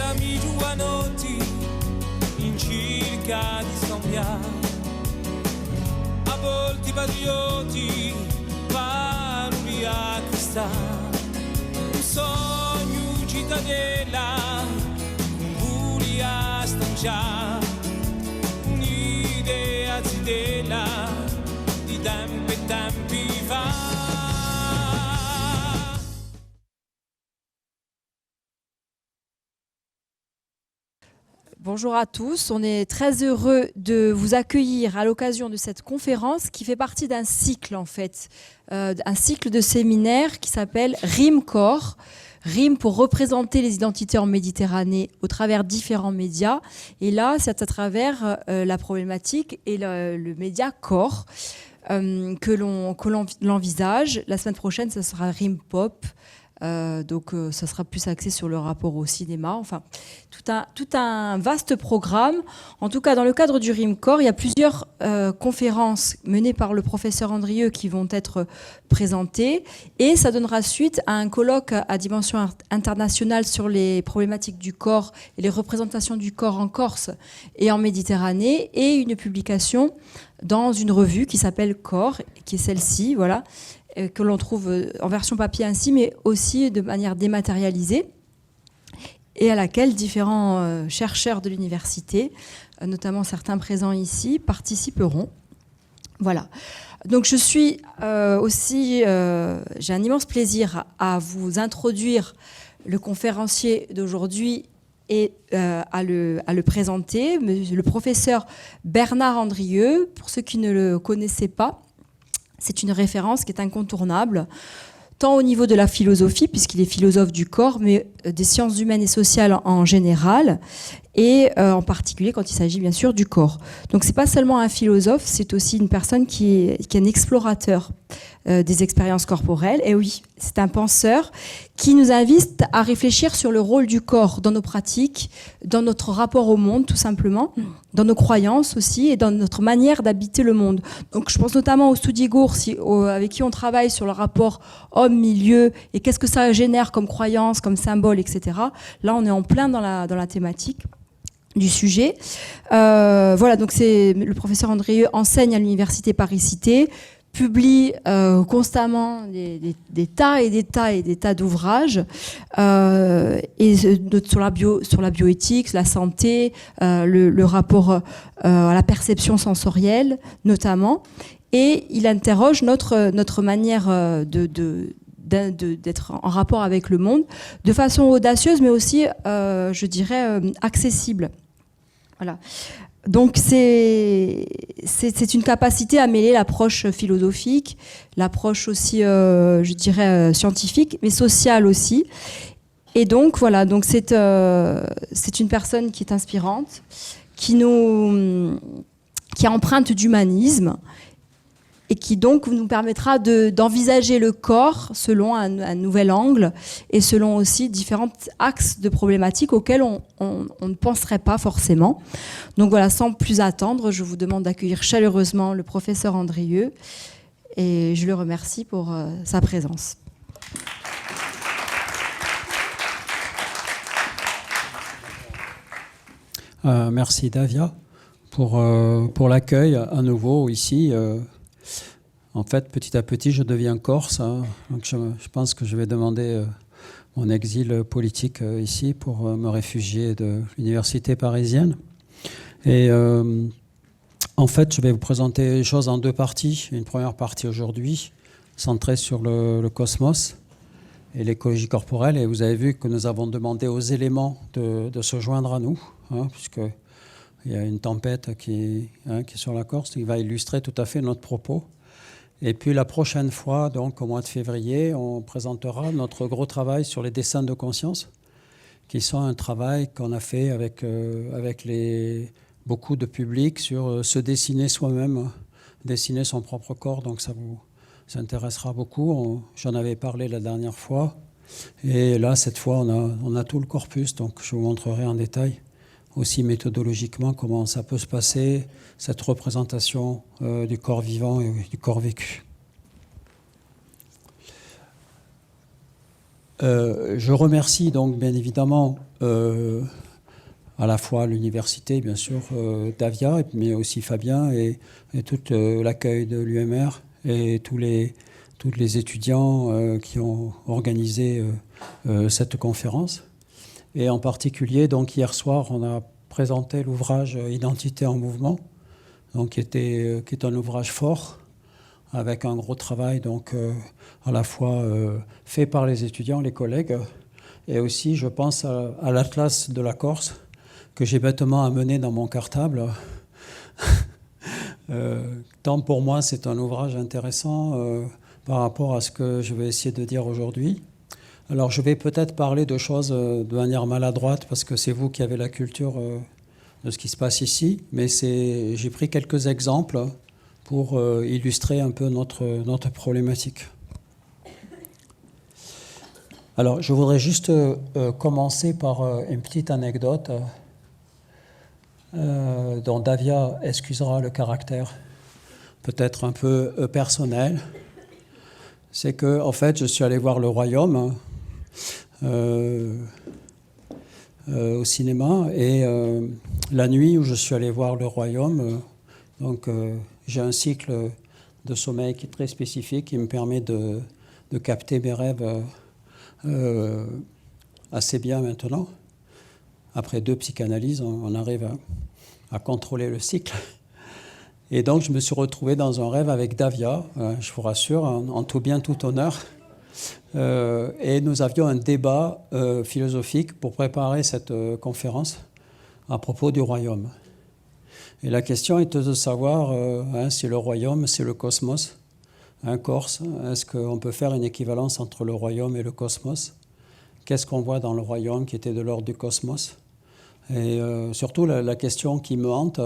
amici giovanotti in circa di scambiare, a volti patrioti vanno via cristallo, un sogno cittadella, un bulia stanciare, un'idea zitella di tempi e tempi fa. Bonjour à tous, on est très heureux de vous accueillir à l'occasion de cette conférence qui fait partie d'un cycle en fait, un cycle de séminaires qui s'appelle RIM-Corps. RIM pour représenter les identités en Méditerranée au travers différents médias. Et là, c'est à travers la problématique et le média corps que l'on l'envisage. La semaine prochaine, ça sera RIM-Pop. Donc ça sera plus axé sur le rapport au cinéma, enfin tout un vaste programme. En tout cas, dans le cadre du RIM-Corps, il y a plusieurs conférences menées par le professeur Andrieux qui vont être présentées, et ça donnera suite à un colloque à dimension internationale sur les problématiques du corps et les représentations du corps en Corse et en Méditerranée, et une publication dans une revue qui s'appelle Corps, qui est celle-ci, voilà, que l'on trouve en version papier ainsi, mais aussi de manière dématérialisée, et à laquelle différents chercheurs de l'université, notamment certains présents ici, participeront. Voilà. Donc je suis aussi, j'ai un immense plaisir à vous introduire le conférencier d'aujourd'hui et à le présenter, le professeur Bernard Andrieux. Pour ceux qui ne le connaissaient pas, c'est une référence qui est incontournable, tant au niveau de la philosophie, puisqu'il est philosophe du corps, mais des sciences humaines et sociales en général, et en particulier quand il s'agit bien sûr du corps. Donc c'est pas seulement un philosophe, c'est aussi une personne qui est un explorateur des expériences corporelles. Et oui, c'est un penseur qui nous invite à réfléchir sur le rôle du corps dans nos pratiques, dans notre rapport au monde tout simplement, dans nos croyances aussi, et dans notre manière d'habiter le monde. Donc je pense notamment au Studigour, avec qui on travaille sur le rapport homme-milieu, et qu'est-ce que ça génère comme croyance, comme symbole, etc. Là on est en plein dans la thématique du sujet. Voilà, donc le professeur Andrieux enseigne à l'université Paris-Cité, publie constamment des tas et des tas et des tas d'ouvrages et sur la bioéthique, la santé, le rapport à la perception sensorielle notamment, et il interroge notre manière d'être en rapport avec le monde de façon audacieuse, mais aussi, je dirais, accessible. Voilà. Donc c'est une capacité à mêler l'approche philosophique, l'approche aussi, je dirais, scientifique, mais sociale aussi. Et donc voilà, donc c'est une personne qui est inspirante, qui est empreinte d'humanisme, et qui donc nous permettra d'envisager le corps selon un nouvel angle, et selon aussi différents axes de problématiques auxquels on ne penserait pas forcément. Donc voilà, sans plus attendre, je vous demande d'accueillir chaleureusement le professeur Andrieux, et je le remercie pour sa présence. Merci Davia pour l'accueil à nouveau ici. En fait, petit à petit, je deviens corse. Hein. Donc je pense que je vais demander mon exil politique ici pour me réfugier de l'université parisienne. Et en fait, je vais vous présenter les choses en deux parties. Une première partie aujourd'hui, centrée sur le cosmos et l'écologie corporelle. Et vous avez vu que nous avons demandé aux éléments de se joindre à nous, hein, puisqu'il y a une tempête qui est sur la Corse, qui va illustrer tout à fait notre propos. Et puis la prochaine fois, donc au mois de février, on présentera notre gros travail sur les dessins de conscience, qui sont un travail qu'on a fait avec beaucoup de public sur se dessiner soi-même, dessiner son propre corps. Donc ça vous intéressera beaucoup. J'en avais parlé la dernière fois. Et là, cette fois, on a tout le corpus. Donc je vous montrerai en détail aussi méthodologiquement comment ça peut se passer, cette représentation du corps vivant et du corps vécu. Je remercie donc bien évidemment à la fois l'université, bien sûr, Davia, mais aussi Fabien et tout l'accueil de l'UMR et tous les étudiants qui ont organisé cette conférence. Et en particulier, donc hier soir, on a présenté l'ouvrage Identité en mouvement, donc qui est un ouvrage fort, avec un gros travail donc à la fois fait par les étudiants, les collègues, et aussi, je pense, à l'Atlas de la Corse, que j'ai bêtement amené dans mon cartable. Tant pour moi, c'est un ouvrage intéressant par rapport à ce que je vais essayer de dire aujourd'hui. Alors, je vais peut-être parler de choses de manière maladroite, parce que c'est vous qui avez la culture de ce qui se passe ici, mais j'ai pris quelques exemples pour illustrer un peu notre problématique. Alors, je voudrais juste commencer par une petite anecdote dont Davia excusera le caractère peut-être un peu personnel. C'est que, en fait, je suis allé voir Le Royaume au cinéma, et la nuit où je suis allé voir Le Royaume, donc j'ai un cycle de sommeil qui est très spécifique, qui me permet de capter mes rêves assez bien maintenant. Après 2 psychanalyses, on arrive à contrôler le cycle. Et donc, je me suis retrouvé dans un rêve avec Davia, je vous rassure, en tout bien, tout honneur. Et nous avions un débat philosophique pour préparer cette conférence à propos du royaume. Et la question était de savoir si le royaume, c'est le cosmos, Corse. Est-ce qu'on peut faire une équivalence entre le royaume et le cosmos? Qu'est-ce qu'on voit dans le royaume qui était de l'ordre du cosmos? Et surtout, la question qui me hante,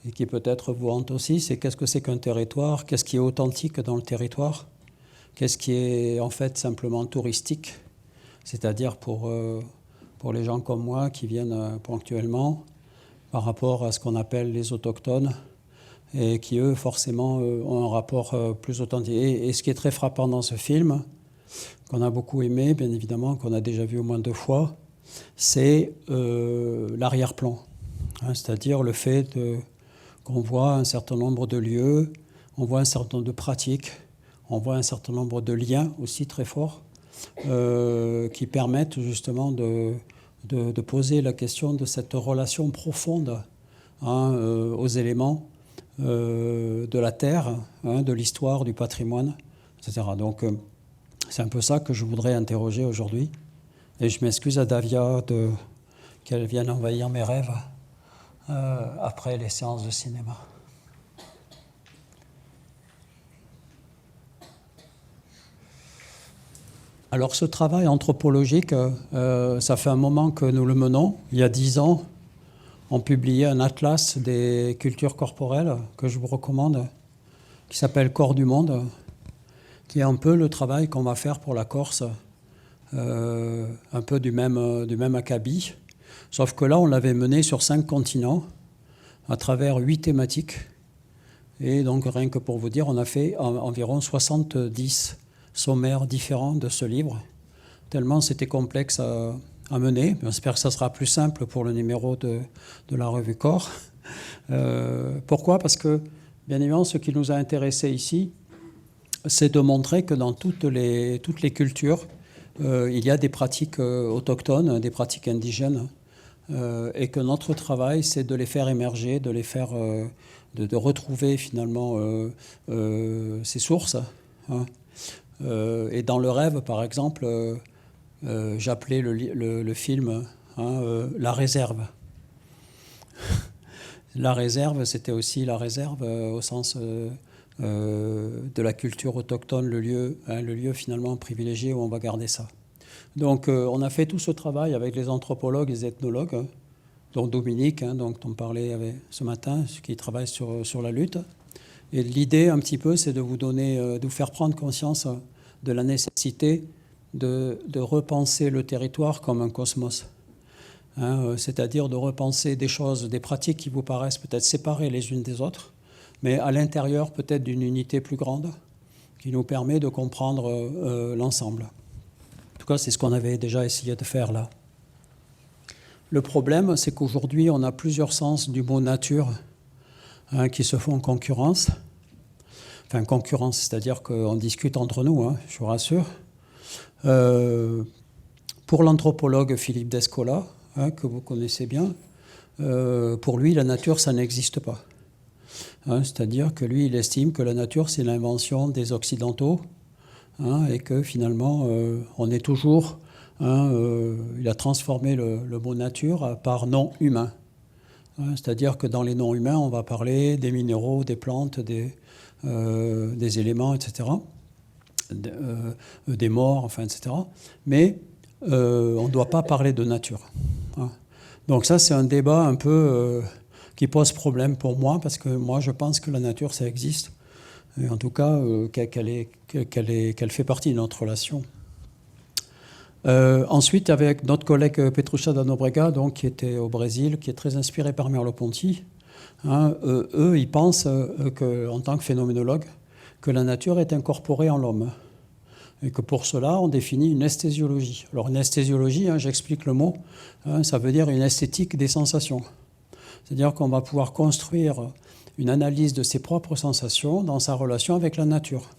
et qui peut-être vous hante aussi, c'est qu'est-ce que c'est qu'un territoire? Qu'est-ce qui est authentique dans le territoire? Qu'est-ce qui est en fait simplement touristique? C'est-à-dire pour les gens comme moi qui viennent ponctuellement, par rapport à ce qu'on appelle les autochtones, et qui, eux, forcément, ont un rapport plus authentique. Et ce qui est très frappant dans ce film, qu'on a beaucoup aimé, bien évidemment, qu'on a déjà vu au moins 2 fois, c'est l'arrière-plan. C'est-à-dire le fait qu'on voit un certain nombre de lieux, on voit un certain nombre de pratiques, on voit un certain nombre de liens aussi très forts qui permettent justement de poser la question de cette relation profonde aux éléments de la terre, de l'histoire, du patrimoine, etc. Donc, c'est un peu ça que je voudrais interroger aujourd'hui. Et je m'excuse à Davia qu'elle vienne envahir mes rêves après les séances de cinéma. Alors, ce travail anthropologique, ça fait un moment que nous le menons. Il y a 10 ans, on publiait un atlas des cultures corporelles que je vous recommande, qui s'appelle Corps du monde, qui est un peu le travail qu'on va faire pour la Corse, un peu du même acabit, sauf que là, on l'avait mené sur 5 continents, à travers 8 thématiques. Et donc, rien que pour vous dire, on a fait environ 70 sommaires différents de ce livre, tellement c'était complexe à mener. J'espère que ça sera plus simple pour le numéro de la revue Corps. Pourquoi? Parce que, bien évidemment, ce qui nous a intéressés ici, c'est de montrer que dans toutes les cultures, il y a des pratiques autochtones, des pratiques indigènes, et que notre travail, c'est de les faire émerger, de les faire, de retrouver finalement ces sources. Et dans le rêve, par exemple, j'appelais le film La réserve. La réserve, c'était aussi la réserve au sens de la culture autochtone, le lieu finalement privilégié où on va garder ça. Donc on a fait tout ce travail avec les anthropologues et les ethnologues, dont Dominique, dont on parlait ce matin, qui travaille sur la lutte. Et l'idée un petit peu, c'est de de vous faire prendre conscience de la nécessité de repenser le territoire comme un cosmos. C'est-à-dire de repenser des choses, des pratiques qui vous paraissent peut-être séparées les unes des autres, mais à l'intérieur peut-être d'une unité plus grande qui nous permet de comprendre l'ensemble. tout cas, c'est ce qu'on avait déjà essayé de faire là. Le problème, c'est qu'aujourd'hui, on a plusieurs sens du mot nature qui se font concurrence. Enfin, concurrence, c'est-à-dire qu'on discute entre nous, je vous rassure. Pour l'anthropologue Philippe Descola, que vous connaissez bien, pour lui, la nature, ça n'existe pas. C'est-à-dire que lui, il estime que la nature, c'est l'invention des Occidentaux, et que finalement, on est toujours... il a transformé le mot nature par non humain. C'est-à-dire que dans les non humains, on va parler des minéraux, des plantes, des éléments, etc., des morts, enfin, etc. Mais on ne doit pas parler de nature. Donc ça, c'est un débat un peu qui pose problème pour moi, parce que moi, je pense que la nature, ça existe. Et en tout cas, qu'elle fait partie de notre relation. Ensuite, avec notre collègue Petruccia da Nóbrega, donc, qui était au Brésil, qui est très inspiré par Merleau-Ponty, eux, ils pensent en tant que phénoménologues, que la nature est incorporée en l'homme. Et que pour cela, on définit une esthésiologie. Alors, une esthésiologie, j'explique le mot, ça veut dire une esthétique des sensations. C'est-à-dire qu'on va pouvoir construire une analyse de ses propres sensations dans sa relation avec la nature.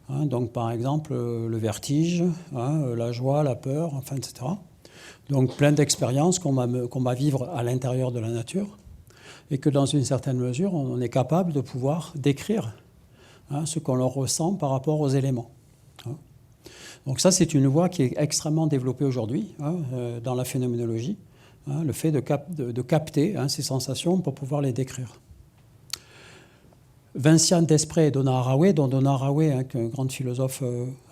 Donc, par exemple, le vertige, la joie, la peur, enfin, etc. Donc, plein d'expériences qu'on va vivre à l'intérieur de la nature et que, dans une certaine mesure, on est capable de pouvoir décrire ce qu'on leur ressent par rapport aux éléments. Donc, ça, c'est une voie qui est extrêmement développée aujourd'hui dans la phénoménologie, le fait de capter ces sensations pour pouvoir les décrire. Vinciane Desprez et Donna Haraway, dont Donna Haraway, une grande philosophe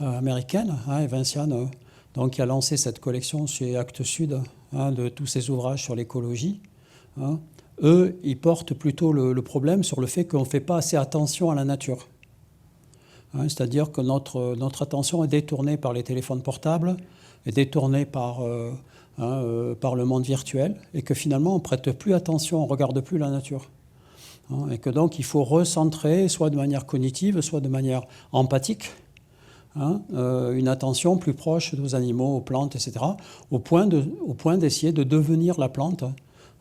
américaine, et Vinciane, qui a lancé cette collection chez Actes Sud de tous ses ouvrages sur l'écologie, eux, ils portent plutôt le problème sur le fait qu'on ne fait pas assez attention à la nature. C'est-à-dire que notre attention est détournée par les téléphones portables, est détournée par le monde virtuel, et que finalement, on ne prête plus attention, on ne regarde plus la nature. Et que donc il faut recentrer, soit de manière cognitive, soit de manière empathique, une attention plus proche aux animaux, aux plantes, etc., au point d'essayer de devenir la plante,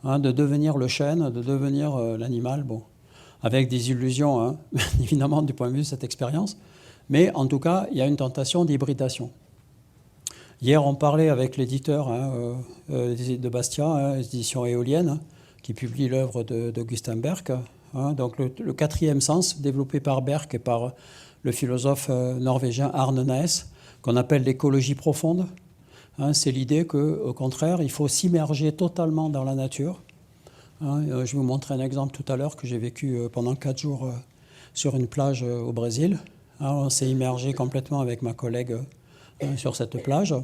de devenir le chêne, de devenir l'animal, avec des illusions, évidemment, du point de vue de cette expérience, mais en tout cas, il y a une tentation d'hybridation. Hier, on parlait avec l'éditeur de Bastia, édition éolienne, qui publie l'œuvre d'Augustin Berg, donc le quatrième sens, développé par Berg et par le philosophe norvégien Arne Næss, qu'on appelle l'écologie profonde. C'est l'idée qu'au contraire, il faut s'immerger totalement dans la nature. Je vais vous montrer un exemple tout à l'heure que j'ai vécu pendant 4 jours sur une plage au Brésil. On s'est immergé complètement avec ma collègue sur cette plage.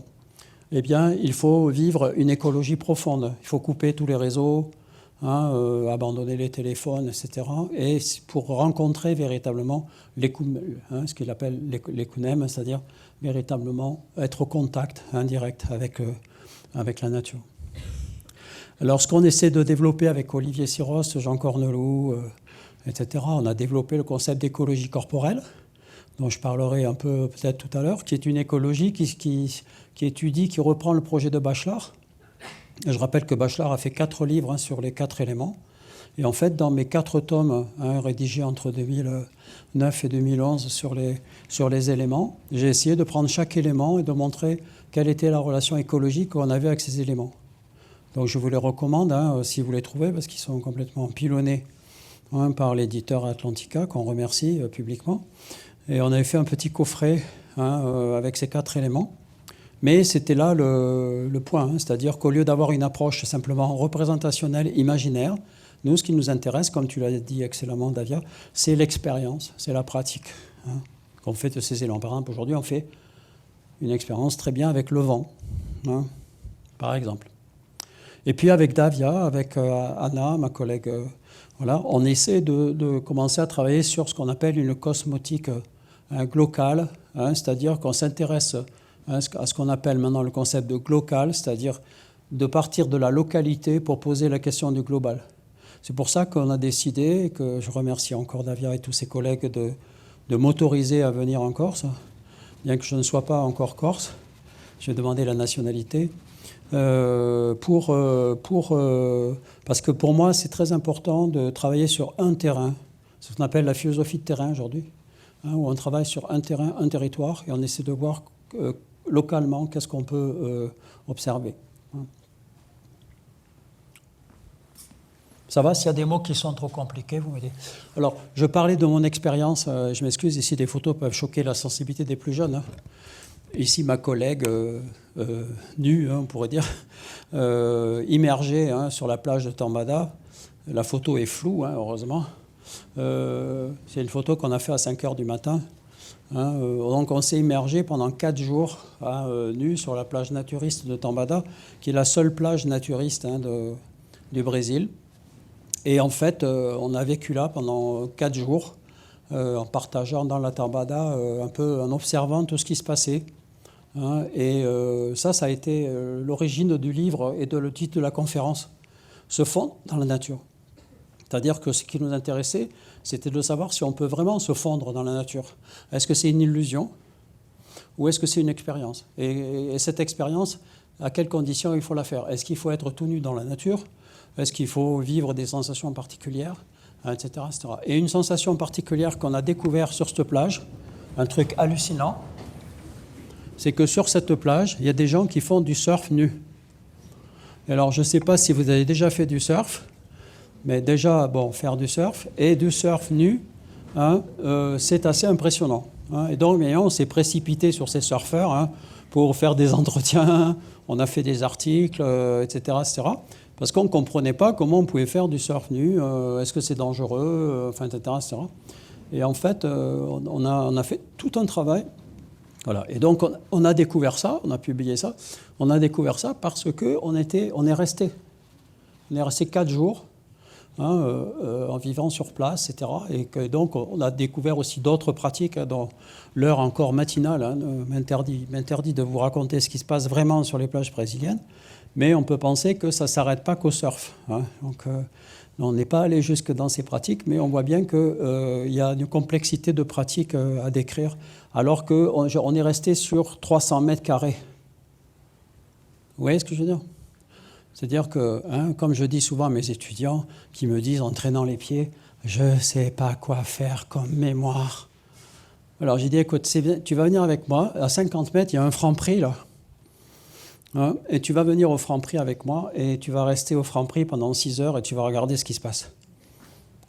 Eh bien, il faut vivre une écologie profonde. Il faut couper tous les réseaux, abandonner les téléphones, etc. Et pour rencontrer véritablement ce qu'il appelle l'écounème, c'est-à-dire véritablement être au contact indirect avec la nature. Alors, ce qu'on essaie de développer avec Olivier Siros, Jean Cornelou, etc., on a développé le concept d'écologie corporelle, dont je parlerai un peu peut-être tout à l'heure, qui est une écologie qui étudie, qui reprend le projet de Bachelard. Je rappelle que Bachelard a fait 4 livres sur les 4 éléments. Et en fait, dans mes 4 tomes rédigés entre 2009 et 2011 sur les éléments, j'ai essayé de prendre chaque élément et de montrer quelle était la relation écologique qu'on avait avec ces éléments. Donc je vous les recommande, si vous les trouvez, parce qu'ils sont complètement pilonnés par l'éditeur Atlantica, qu'on remercie publiquement. Et on avait fait un petit coffret avec ces 4 éléments. Mais c'était là le point, c'est-à-dire qu'au lieu d'avoir une approche simplement représentationnelle, imaginaire, nous, ce qui nous intéresse, comme tu l'as dit excellemment, Davia, c'est l'expérience, c'est la pratique qu'on fait de ces éléments. Par exemple, aujourd'hui, on fait une expérience très bien avec le vent, par exemple. Et puis avec Davia, avec Anna, ma collègue, on essaie de commencer à travailler sur ce qu'on appelle une cosmotique glocale, c'est-à-dire qu'on s'intéresse à ce qu'on appelle maintenant le concept de glocal, c'est-à-dire de partir de la localité pour poser la question du global. C'est pour ça qu'on a décidé, et que je remercie encore Davia et tous ses collègues de m'autoriser à venir en Corse, bien que je ne sois pas encore corse, je vais demander la nationalité. Parce que pour moi, c'est très important de travailler sur un terrain, ce qu'on appelle la philosophie de terrain aujourd'hui, où on travaille sur un terrain, un territoire, et on essaie de voir localement qu'est-ce qu'on peut observer. Ça va, s'il y a des mots qui sont trop compliqués, vous me dites. Alors, je parlais de mon expérience, je m'excuse, ici les photos peuvent choquer la sensibilité des plus jeunes. Ici, ma collègue, nue, on pourrait dire, immergée sur la plage de Tambada. La photo est floue, heureusement. C'est une photo qu'on a faite à 5 h du matin. Donc, on s'est immergé pendant 4 jours, nus, sur la plage naturiste de Tambada, qui est la seule plage naturiste du Brésil. Et en fait, on a vécu là pendant 4 jours, en partageant dans la Tambada, un peu en observant tout ce qui se passait. Et ça a été l'origine du livre et le titre de la conférence, se fondre dans la nature. C'est-à-dire que ce qui nous intéressait, c'était de savoir si on peut vraiment se fondre dans la nature. Est-ce que c'est une illusion ou est-ce que c'est une expérience ? Et cette expérience, à quelles conditions il faut la faire ? Est-ce qu'il faut être tout nu dans la nature ? Est-ce qu'il faut vivre des sensations particulières, etc., etc. Et une sensation particulière qu'on a découvert sur cette plage, un truc hallucinant, c'est que sur cette plage, il y a des gens qui font du surf nu. Et alors, je ne sais pas si vous avez déjà fait du surf, mais déjà, bon, faire du surf et du surf nu, c'est assez impressionnant. Et donc, on s'est précipité sur ces surfeurs pour faire des entretiens, on a fait des articles, etc., etc., parce qu'on ne comprenait pas comment on pouvait faire du surf nu, est-ce que c'est dangereux, etc., etc. Et en fait, on a fait tout un travail. Voilà. Et donc, on a découvert ça, on a publié ça. On a découvert ça parce qu'on est resté. On est resté 4 jours en vivant sur place, etc. Et que, donc, on a découvert aussi d'autres pratiques dans l'heure encore matinale. M'interdit de vous raconter ce qui se passe vraiment sur les plages brésiliennes. Mais on peut penser que ça ne s'arrête pas qu'au surf. Donc, on n'est pas allé jusque dans ces pratiques, mais on voit bien qu'il y a une complexité de pratiques à décrire, alors qu'on est resté sur 300 mètres carrés. Vous voyez ce que je veux dire ? C'est-à-dire que, comme je dis souvent à mes étudiants qui me disent, en traînant les pieds, je ne sais pas quoi faire comme mémoire. Alors j'ai dit, écoute, tu vas venir avec moi, à 50 mètres, il y a un Franprix là. Et tu vas venir au Franprix avec moi et tu vas rester au Franprix pendant 6 heures et tu vas regarder ce qui se passe.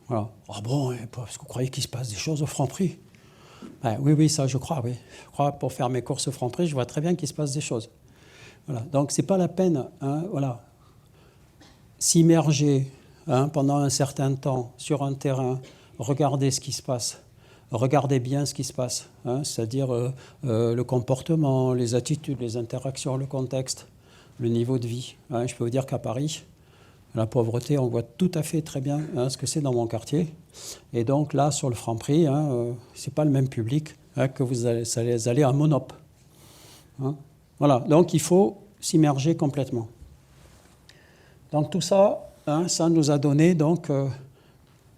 Voilà. Ah bon, parce que vous croyez qu'il se passe des choses au Franprix ? Oui, ça je crois, oui. Je crois pour faire mes courses au Franprix, je vois très bien qu'il se passe des choses. Voilà. Donc c'est pas la peine, s'immerger pendant un certain temps sur un terrain, regarder ce qui se passe. Regardez bien ce qui se passe, c'est-à-dire le comportement, les attitudes, les interactions, le contexte, le niveau de vie. Je peux vous dire qu'à Paris, la pauvreté, on voit tout à fait très bien ce que c'est dans mon quartier. Et donc là, sur le Franprix, ce n'est pas le même public que vous allez à Monop. Voilà, donc il faut s'immerger complètement. Donc tout ça, ça nous a donné,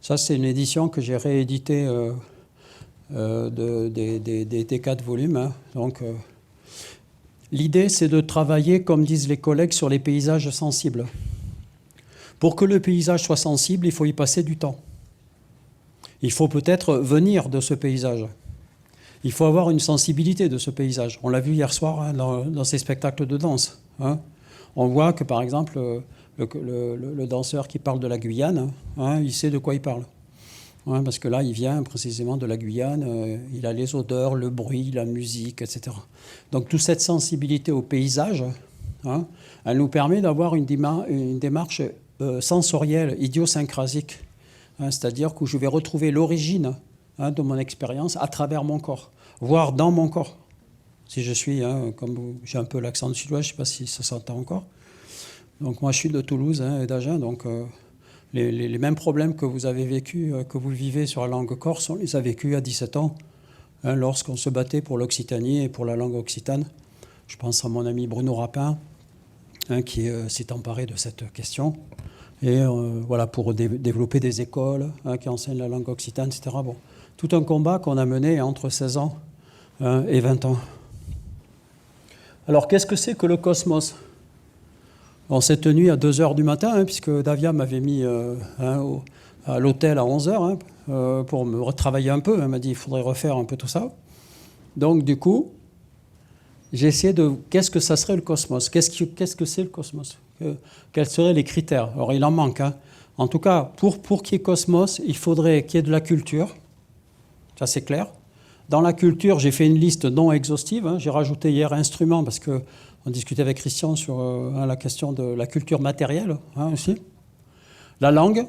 ça c'est une édition que j'ai rééditée des 4 volumes. Donc, l'idée, c'est de travailler, comme disent les collègues, sur les paysages sensibles. Pour que le paysage soit sensible, il faut y passer du temps. Il faut peut-être venir de ce paysage. Il faut avoir une sensibilité de ce paysage. On l'a vu hier soir dans ces spectacles de danse. On voit que, par exemple, le danseur qui parle de la Guyane, il sait de quoi il parle. Parce que là, il vient précisément de la Guyane, il a les odeurs, le bruit, la musique, etc. Donc, toute cette sensibilité au paysage, elle nous permet d'avoir une démarche sensorielle, idiosyncrasique. C'est-à-dire que je vais retrouver l'origine de mon expérience à travers mon corps, voire dans mon corps. Si je suis, comme j'ai un peu l'accent du sud-ouest, je ne sais pas si ça s'entend encore. Donc, moi, je suis de Toulouse et d'Agen, donc... Les mêmes problèmes que vous avez vécu, que vous vivez sur la langue corse, on les a vécus à 17 ans, lorsqu'on se battait pour l'Occitanie et pour la langue occitane. Je pense à mon ami Bruno Rapin, qui s'est emparé de cette question, et pour développer des écoles qui enseignent la langue occitane, etc. Bon, tout un combat qu'on a mené entre 16 ans et 20 ans. Alors, qu'est-ce que c'est que le cosmos? On s'est tenu à 2 heures du matin, hein, puisque Davia m'avait mis à l'hôtel à 11 heures pour me retravailler un peu. Elle m'a dit qu'il faudrait refaire un peu tout ça. Donc, du coup, j'ai essayé de... Qu'est-ce que ça serait le cosmos? Qu'est-ce que c'est le cosmos? Quels seraient les critères? Alors, il en manque. Hein. En tout cas, pour qu'il y ait cosmos, il faudrait qu'il y ait de la culture. Ça, c'est clair. Dans la culture, j'ai fait une liste non exhaustive. Hein. J'ai rajouté hier instruments parce qu'on discutait avec Christian sur la question de la culture matérielle aussi. La langue,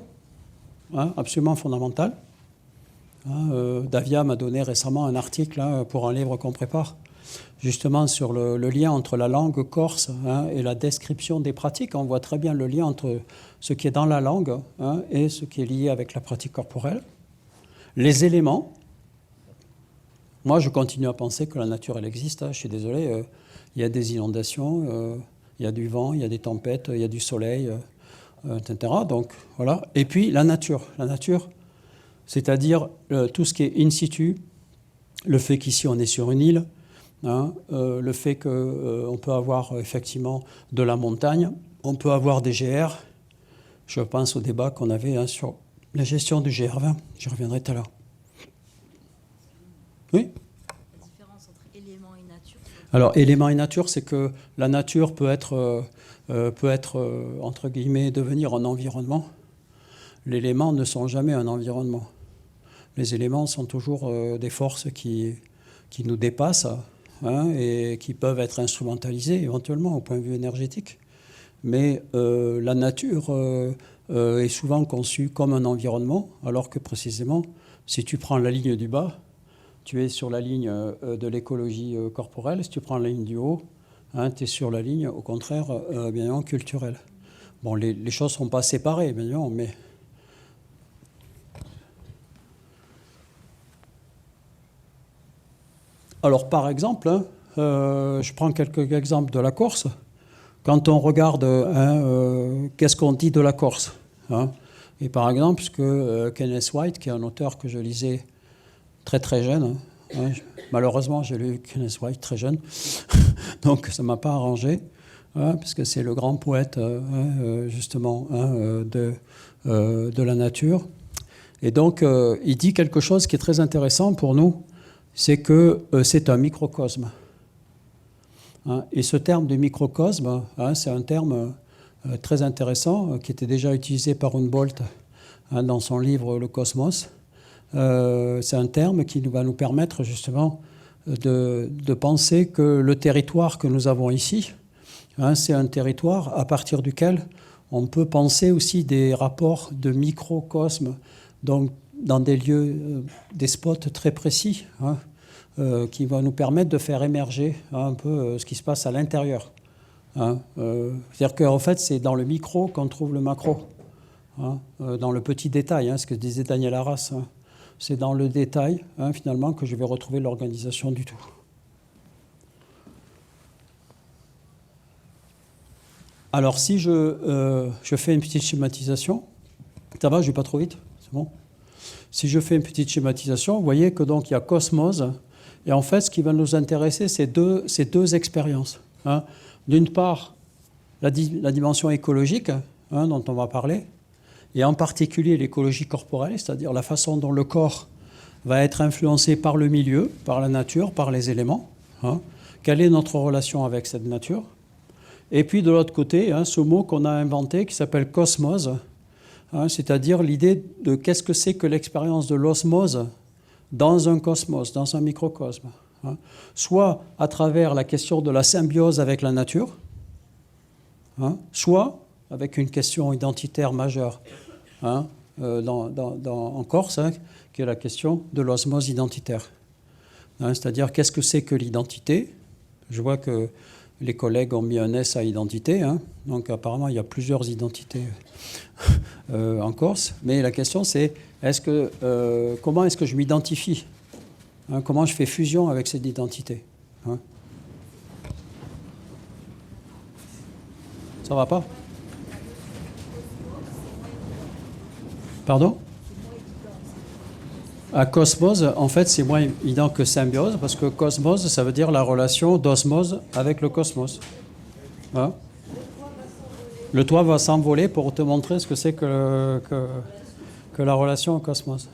absolument fondamentale. Davia m'a donné récemment un article pour un livre qu'on prépare, justement sur le lien entre la langue corse et la description des pratiques. On voit très bien le lien entre ce qui est dans la langue et ce qui est lié avec la pratique corporelle. Les éléments. Moi, je continue à penser que la nature, elle existe. Je suis désolé, il y a des inondations, il y a du vent, il y a des tempêtes, il y a du soleil, etc. Donc, voilà. Et puis, la nature. La nature, c'est-à-dire tout ce qui est in situ, le fait qu'ici, on est sur une île, le fait qu'on peut avoir effectivement de la montagne, on peut avoir des GR. Je pense au débat qu'on avait sur la gestion du GR20. J'y reviendrai tout à l'heure. Oui. La différence entre éléments et nature. Alors, élément et nature, c'est que la nature peut être entre guillemets, devenir un environnement. Les éléments ne sont jamais un environnement. Les éléments sont toujours des forces qui nous dépassent et qui peuvent être instrumentalisées éventuellement au point de vue énergétique. Mais la nature est souvent conçue comme un environnement, alors que précisément, si tu prends la ligne du bas, tu es sur la ligne de l'écologie corporelle. Si tu prends la ligne du haut, tu es sur la ligne, au contraire, bien évidemment, culturelle. Bon, les choses ne sont pas séparées, bien évidemment, mais... Alors, par exemple, je prends quelques exemples de la Corse. Quand on regarde, qu'est-ce qu'on dit de la Corse Et par exemple, puisque Kenneth White, qui est un auteur que je lisais très très jeune, malheureusement j'ai lu Kenneth White très jeune, donc ça ne m'a pas arrangé, puisque c'est le grand poète justement de la nature. Et donc il dit quelque chose qui est très intéressant pour nous, c'est que c'est un microcosme. Et ce terme de microcosme, c'est un terme très intéressant qui était déjà utilisé par Humboldt dans son livre Le Cosmos. C'est un terme qui va nous permettre justement de penser que le territoire que nous avons ici, c'est un territoire à partir duquel on peut penser aussi des rapports de microcosme, donc dans des lieux, des spots très précis, qui vont nous permettre de faire émerger un peu ce qui se passe à l'intérieur. C'est-à-dire qu'en fait, c'est dans le micro qu'on trouve le macro, dans le petit détail, ce que disait Daniel Arras. C'est dans le détail, finalement, que je vais retrouver l'organisation du tout. Alors, si je fais une petite schématisation, ça va, je ne vais pas trop vite, c'est bon. Si je fais une petite schématisation, vous voyez que donc il y a cosmos, et en fait, ce qui va nous intéresser, c'est deux expériences. D'une part, la dimension écologique, dont on va parler, et en particulier l'écologie corporelle, c'est-à-dire la façon dont le corps va être influencé par le milieu, par la nature, par les éléments. Quelle est notre relation avec cette nature? Et puis de l'autre côté, ce mot qu'on a inventé qui s'appelle cosmos, c'est-à-dire l'idée de qu'est-ce que c'est que l'expérience de l'osmose dans un cosmos, dans un microcosme. Soit à travers la question de la symbiose avec la nature, soit avec une question identitaire majeure en Corse, qui est la question de l'osmose identitaire. C'est-à-dire, qu'est-ce que c'est que l'identité? Je vois que les collègues ont mis un S à identité, donc apparemment il y a plusieurs identités en Corse, mais la question c'est comment est-ce que je m'identifie? Comment je fais fusion avec cette identité? Ça va pas? À cosmose, en fait, c'est moins évident que symbiose, parce que cosmose, ça veut dire la relation d'osmose avec le cosmos. Hein? Le toit va s'envoler pour te montrer ce que c'est que la relation au cosmos.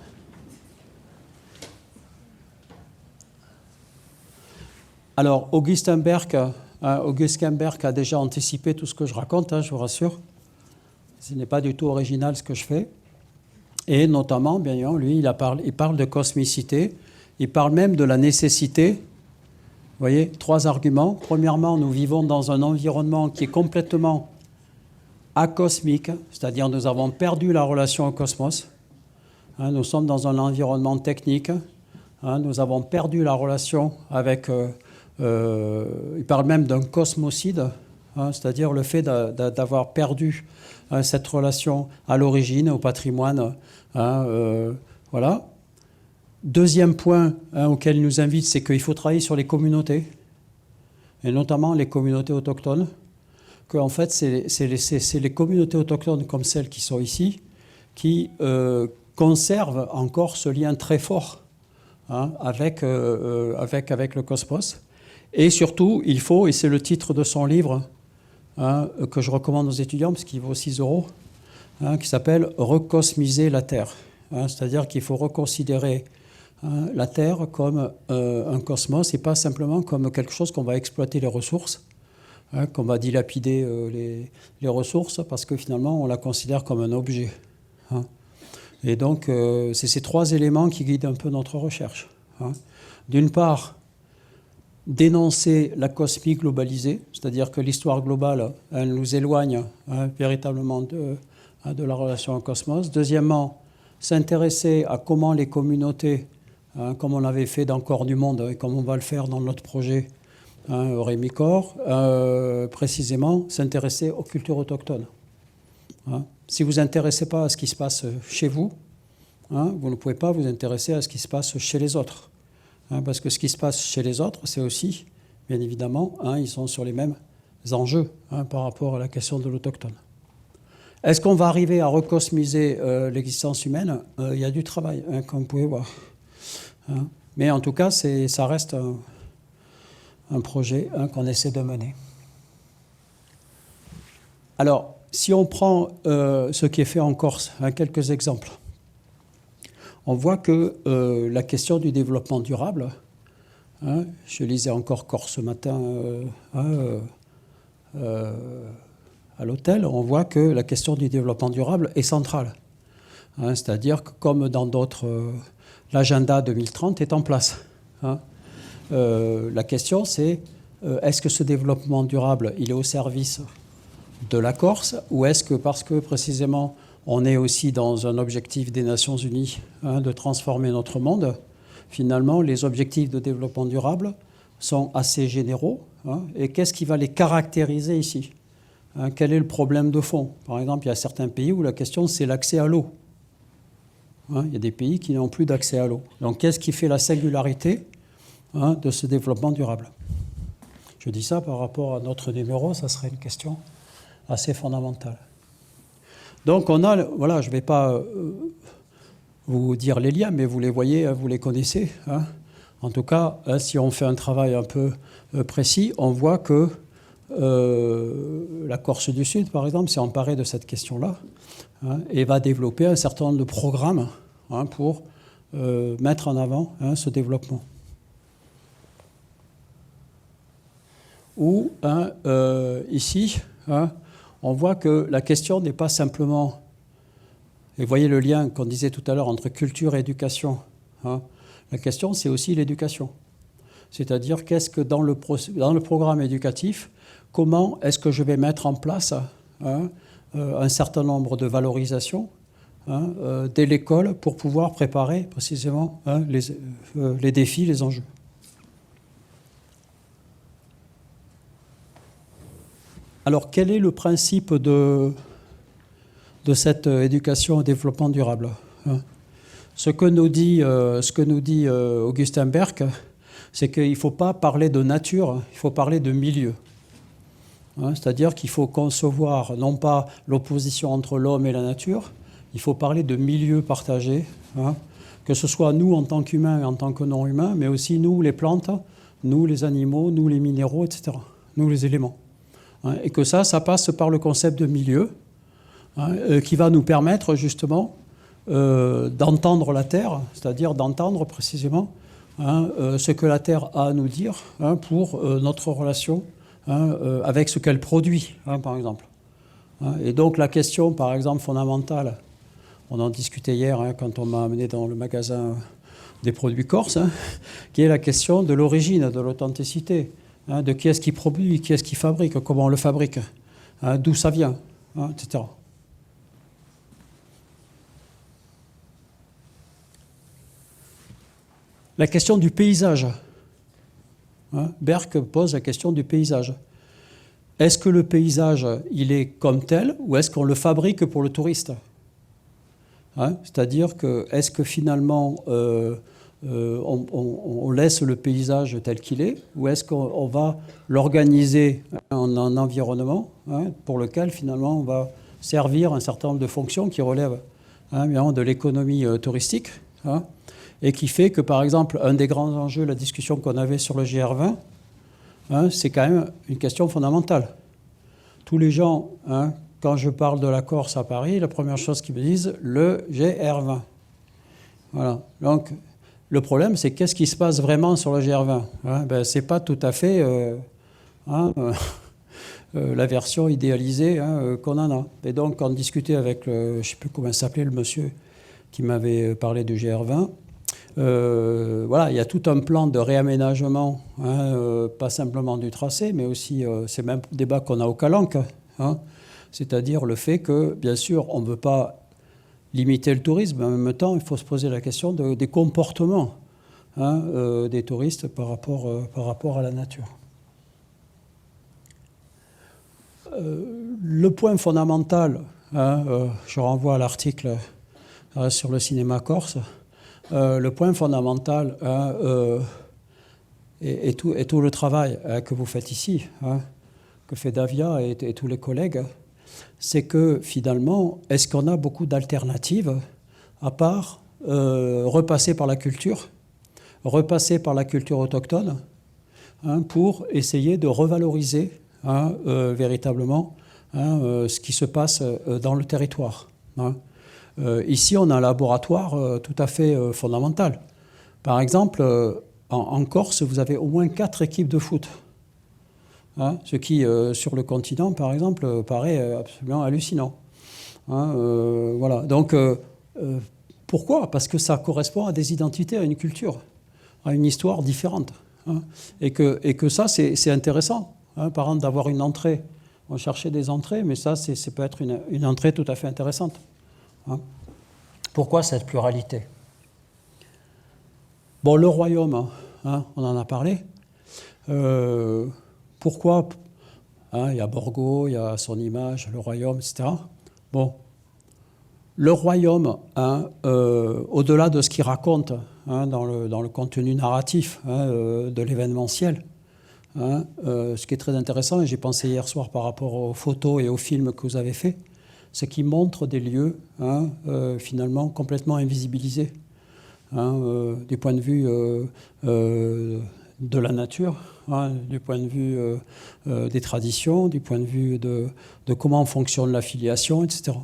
Alors, Augustin Berg a déjà anticipé tout ce que je raconte, hein, je vous rassure. Ce n'est pas du tout original ce que je fais. Et notamment, bien évidemment, lui, il parle de cosmicité. Il parle même de la nécessité. Vous voyez, 3 arguments. Premièrement, nous vivons dans un environnement qui est complètement acosmique, c'est-à-dire nous avons perdu la relation au cosmos. Hein, nous sommes dans un environnement technique. Hein, nous avons perdu la relation avec... il parle même d'un cosmocide, hein, c'est-à-dire le fait d'avoir perdu cette relation à l'origine, au patrimoine. Hein, voilà. Deuxième point auquel il nous invite, c'est qu'il faut travailler sur les communautés, et notamment les communautés autochtones. Qu'en fait, c'est les communautés autochtones comme celles qui sont ici qui conservent encore ce lien très fort, hein, avec le cosmos. Et surtout, il faut, et c'est le titre de son livre, hein, que je recommande aux étudiants, parce qu'il vaut 6 €, hein, qui s'appelle « Recosmiser la Terre hein, ». C'est-à-dire qu'il faut reconsidérer la Terre comme un cosmos, et pas simplement comme quelque chose qu'on va exploiter les ressources, hein, qu'on va dilapider les ressources, parce que finalement, on la considère comme un objet. Hein. Et donc, c'est ces 3 éléments qui guident un peu notre recherche. Hein. D'une part, dénoncer la cosmie globalisée, c'est-à-dire que l'histoire globale, elle nous éloigne véritablement de la relation au cosmos. Deuxièmement, s'intéresser à comment les communautés, comme on l'avait fait dans Corps du Monde et comme on va le faire dans notre projet Rémi-Corps, précisément s'intéresser aux cultures autochtones. Hein. Si vous ne vous intéressez pas à ce qui se passe chez vous, hein, vous ne pouvez pas vous intéresser à ce qui se passe chez les autres. Hein, parce que ce qui se passe chez les autres, c'est aussi, bien évidemment, hein, ils sont sur les mêmes enjeux hein, par rapport à la question de l'autochtone. Est-ce qu'on va arriver à recosmiser l'existence humaine? Il y a du travail, hein, comme vous pouvez voir. Hein. Mais en tout cas, ça reste un projet hein, qu'on essaie de mener. Alors, si on prend ce qui est fait en Corse, hein, quelques exemples. On voit que la question du développement durable, hein, je lisais encore Corse ce matin à l'hôtel, on voit que la question du développement durable est centrale. Hein, c'est-à-dire que comme dans d'autres, l'agenda 2030 est en place. Hein. La question c'est, est-ce que ce développement durable, il est au service de la Corse, ou est-ce que parce que précisément on est aussi dans un objectif des Nations Unies hein, de transformer notre monde, finalement les objectifs de développement durable sont assez généraux. Hein, et qu'est-ce qui va les caractériser ici? Hein, quel est le problème de fond? Par exemple, il y a certains pays où la question c'est l'accès à l'eau. Hein, il y a des pays qui n'ont plus d'accès à l'eau. Donc qu'est-ce qui fait la singularité hein, de ce développement durable? Je dis ça par rapport à notre numéro, ça serait une question assez fondamentale. Donc on a, voilà, je ne vais pas vous dire les liens, mais vous les voyez, vous les connaissez. Hein. En tout cas, hein, si on fait un travail un peu précis, on voit que la Corse du Sud, par exemple, s'est emparée de cette question-là hein, et va développer un certain nombre de programmes hein, pour mettre en avant hein, ce développement. Ou hein, ici, hein, on voit que la question n'est pas simplement, et vous voyez le lien qu'on disait tout à l'heure entre culture et éducation, hein, la question c'est aussi l'éducation. C'est-à-dire qu'est-ce que dans le programme éducatif, comment est-ce que je vais mettre en place hein, un certain nombre de valorisations hein, dès l'école pour pouvoir préparer précisément hein, les défis, les enjeux. Alors, quel est le principe de cette éducation au développement durable hein? Ce que nous dit Augustin Berg, c'est qu'il ne faut pas parler de nature, il faut parler de milieu. Hein, c'est-à-dire qu'il faut concevoir non pas l'opposition entre l'homme et la nature, il faut parler de milieu partagé, hein, que ce soit nous en tant qu'humains et en tant que non-humains, mais aussi nous les plantes, nous les animaux, nous les minéraux, etc., nous les éléments. Et que ça passe par le concept de milieu, qui va nous permettre justement d'entendre la Terre, c'est-à-dire d'entendre précisément ce que la Terre a à nous dire pour notre relation avec ce qu'elle produit, par exemple. Et donc la question, par exemple, fondamentale, on en discutait hier quand on m'a amené dans le magasin des produits corses, qui est la question de l'origine, de l'authenticité, de qui est-ce qui produit, qui est-ce qui fabrique, comment on le fabrique, d'où ça vient, etc. La question du paysage. Berck pose la question du paysage. Est-ce que le paysage, il est comme tel, ou est-ce qu'on le fabrique pour le touriste ? C'est-à-dire que, est-ce que finalement, on laisse le paysage tel qu'il est, ou est-ce qu'on va l'organiser en un environnement pour lequel, finalement, on va servir un certain nombre de fonctions qui relèvent de l'économie touristique, et qui fait que, par exemple, un des grands enjeux, la discussion qu'on avait sur le GR20, c'est quand même une question fondamentale. Tous les gens, quand je parle de la Corse à Paris, la première chose qu'ils me disent, le GR20. Voilà. Donc, le problème, c'est qu'est-ce qui se passe vraiment sur le GR20 c'est pas tout à fait la version idéalisée qu'on en a. Et donc, quand on discutait avec, je ne sais plus comment s'appelait le monsieur qui m'avait parlé du GR20, voilà, il y a tout un plan de réaménagement, pas simplement du tracé, mais aussi, c'est même le débat qu'on a au Calanque, c'est-à-dire le fait que, bien sûr, on ne veut pas limiter le tourisme, mais en même temps, il faut se poser la question des comportements des touristes par rapport à la nature. Le point fondamental, je renvoie à l'article sur le cinéma corse, le point fondamental et tout le travail que vous faites ici, que fait Davia et tous les collègues, c'est que finalement, est-ce qu'on a beaucoup d'alternatives à part repasser par la culture autochtone pour essayer de revaloriser véritablement ce qui se passe dans le territoire. Ici, on a un laboratoire tout à fait fondamental. Par exemple, en Corse, vous avez au moins 4 équipes de foot. Ce qui, sur le continent, par exemple, paraît absolument hallucinant. Voilà. Donc, pourquoi ? Parce que ça correspond à des identités, à une culture, à une histoire différente. Et que ça, c'est intéressant, par exemple, d'avoir une entrée. On cherchait des entrées, mais ça peut être une entrée tout à fait intéressante. Pourquoi cette pluralité ? Bon, le royaume, on en a parlé. Pourquoi il y a Borgo, il y a son image, le royaume, etc. Bon, le royaume, au-delà de ce qu'il raconte dans le contenu narratif de l'événementiel, ce qui est très intéressant, et j'ai pensé hier soir par rapport aux photos et aux films que vous avez faits, c'est qu'il montre des lieux finalement complètement invisibilisés du point de vue de la nature, du point de vue des traditions, du point de vue de comment fonctionne l'affiliation, etc.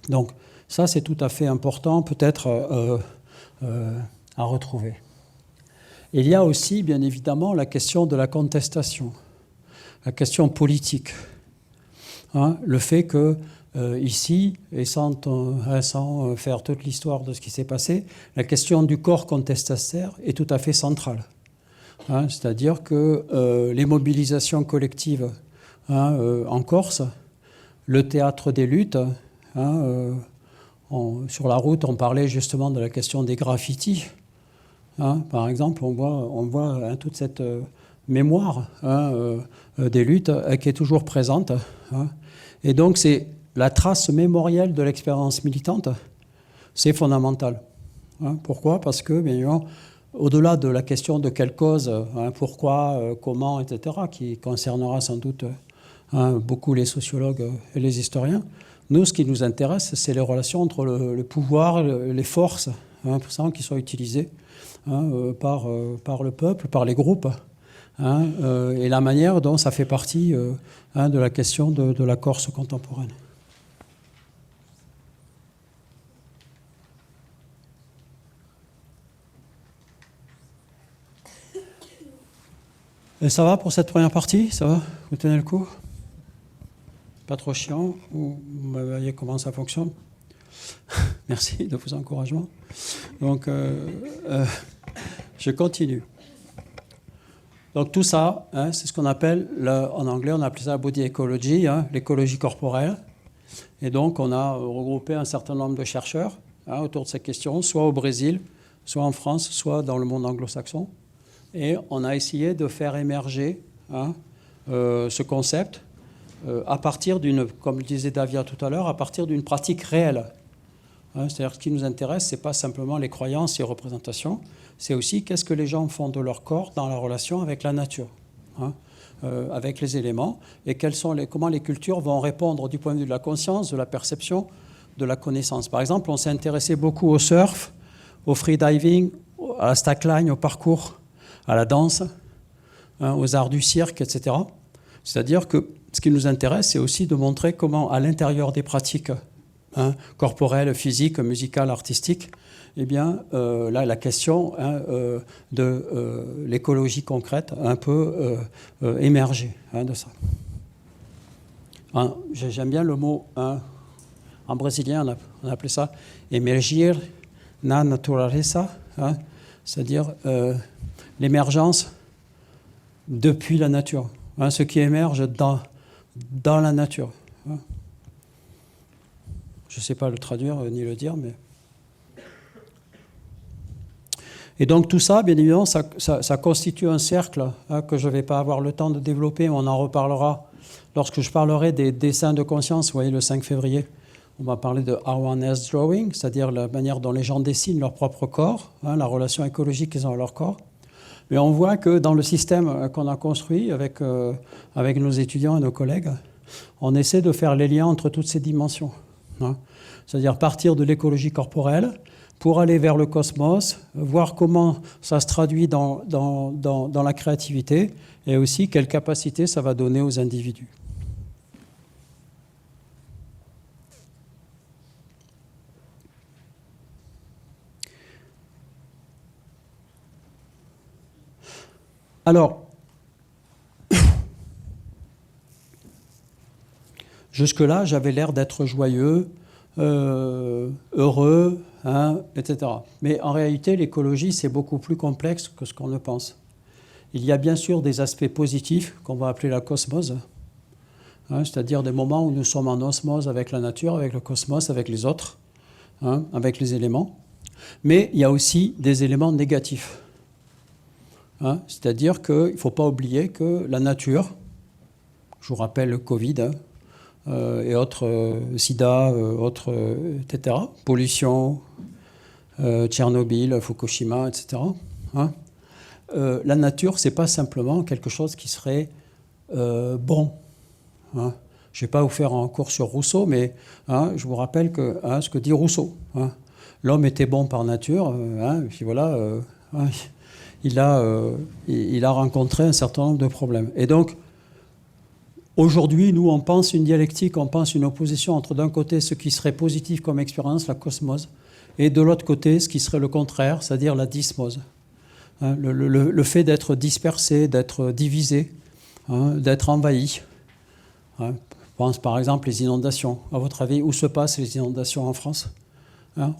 Donc ça, c'est tout à fait important peut-être à retrouver. Il y a aussi, bien évidemment, la question de la contestation, la question politique. Le fait que ici, et sans faire toute l'histoire de ce qui s'est passé, la question du corps contestataire est tout à fait centrale. C'est-à-dire que les mobilisations collectives en Corse, le théâtre des luttes, sur la route, on parlait justement de la question des graffitis. Par exemple, on voit toute cette mémoire des luttes qui est toujours présente. Et donc, c'est la trace mémorielle de l'expérience militante, c'est fondamental. Pourquoi ? Parce que, bien évidemment, au-delà de la question de quelle cause, pourquoi, comment, etc., qui concernera sans doute beaucoup les sociologues et les historiens, nous, ce qui nous intéresse, c'est les relations entre le pouvoir, les forces sans qu'ils soient utilisés par le peuple, par les groupes, et la manière dont ça fait partie de la question de la Corse contemporaine. Et ça va pour cette première partie? Ça va? Vous tenez le coup? Pas trop chiant? Vous voyez comment ça fonctionne? Merci de vos encouragements. Donc, je continue. Donc tout ça, c'est ce qu'on appelle, en anglais, on appelle ça body ecology, l'écologie corporelle. Et donc, on a regroupé un certain nombre de chercheurs autour de ces questions, soit au Brésil, soit en France, soit dans le monde anglo-saxon. Et on a essayé de faire émerger ce concept à partir comme le disait Davia tout à l'heure, à partir d'une pratique réelle. C'est-à-dire que ce qui nous intéresse, ce n'est pas simplement les croyances et les représentations, c'est aussi qu'est-ce que les gens font de leur corps dans la relation avec la nature, avec les éléments, et comment les cultures vont répondre du point de vue de la conscience, de la perception, de la connaissance. Par exemple, on s'est intéressé beaucoup au surf, au freediving, à la slackline, au parcours, à la danse, aux arts du cirque, etc. C'est-à-dire que ce qui nous intéresse, c'est aussi de montrer comment, à l'intérieur des pratiques corporelles, physiques, musicales, artistiques, eh bien, là, la question de l'écologie concrète a un peu émergé de ça. J'aime bien le mot, en brésilien, on appelait ça « emergir na natureza », c'est-à-dire l'émergence depuis la nature, ce qui émerge dans la nature. Je ne sais pas le traduire ni le dire, mais... Et donc tout ça, bien évidemment, ça constitue un cercle que je ne vais pas avoir le temps de développer, mais on en reparlera lorsque je parlerai des dessins de conscience. Vous voyez, le 5 février, on va parler de awareness drawing, c'est-à-dire la manière dont les gens dessinent leur propre corps, la relation écologique qu'ils ont à leur corps. Mais on voit que dans le système qu'on a construit avec nos étudiants et nos collègues, on essaie de faire les liens entre toutes ces dimensions. C'est-à-dire partir de l'écologie corporelle pour aller vers le cosmos, voir comment ça se traduit dans la créativité et aussi quelle capacité ça va donner aux individus. Alors, jusque-là, j'avais l'air d'être joyeux, heureux, etc. Mais en réalité, l'écologie, c'est beaucoup plus complexe que ce qu'on ne pense. Il y a bien sûr des aspects positifs qu'on va appeler la cosmose, c'est-à-dire des moments où nous sommes en osmose avec la nature, avec le cosmos, avec les autres, avec les éléments. Mais il y a aussi des éléments négatifs. C'est-à-dire qu'il ne faut pas oublier que la nature, je vous rappelle le Covid et autres sida, etc., pollution, Tchernobyl, Fukushima, etc. La nature, ce n'est pas simplement quelque chose qui serait bon. Je ne vais pas vous faire un cours sur Rousseau, mais je vous rappelle que, ce que dit Rousseau. L'homme était bon par nature, et puis voilà... il a rencontré un certain nombre de problèmes. Et donc, aujourd'hui, nous, on pense une dialectique, on pense une opposition entre d'un côté ce qui serait positif comme expérience, la cosmose, et de l'autre côté ce qui serait le contraire, c'est-à-dire la dysmose. Le fait d'être dispersé, d'être divisé, d'être envahi. Je pense par exemple les inondations. À votre avis, où se passent les inondations en France?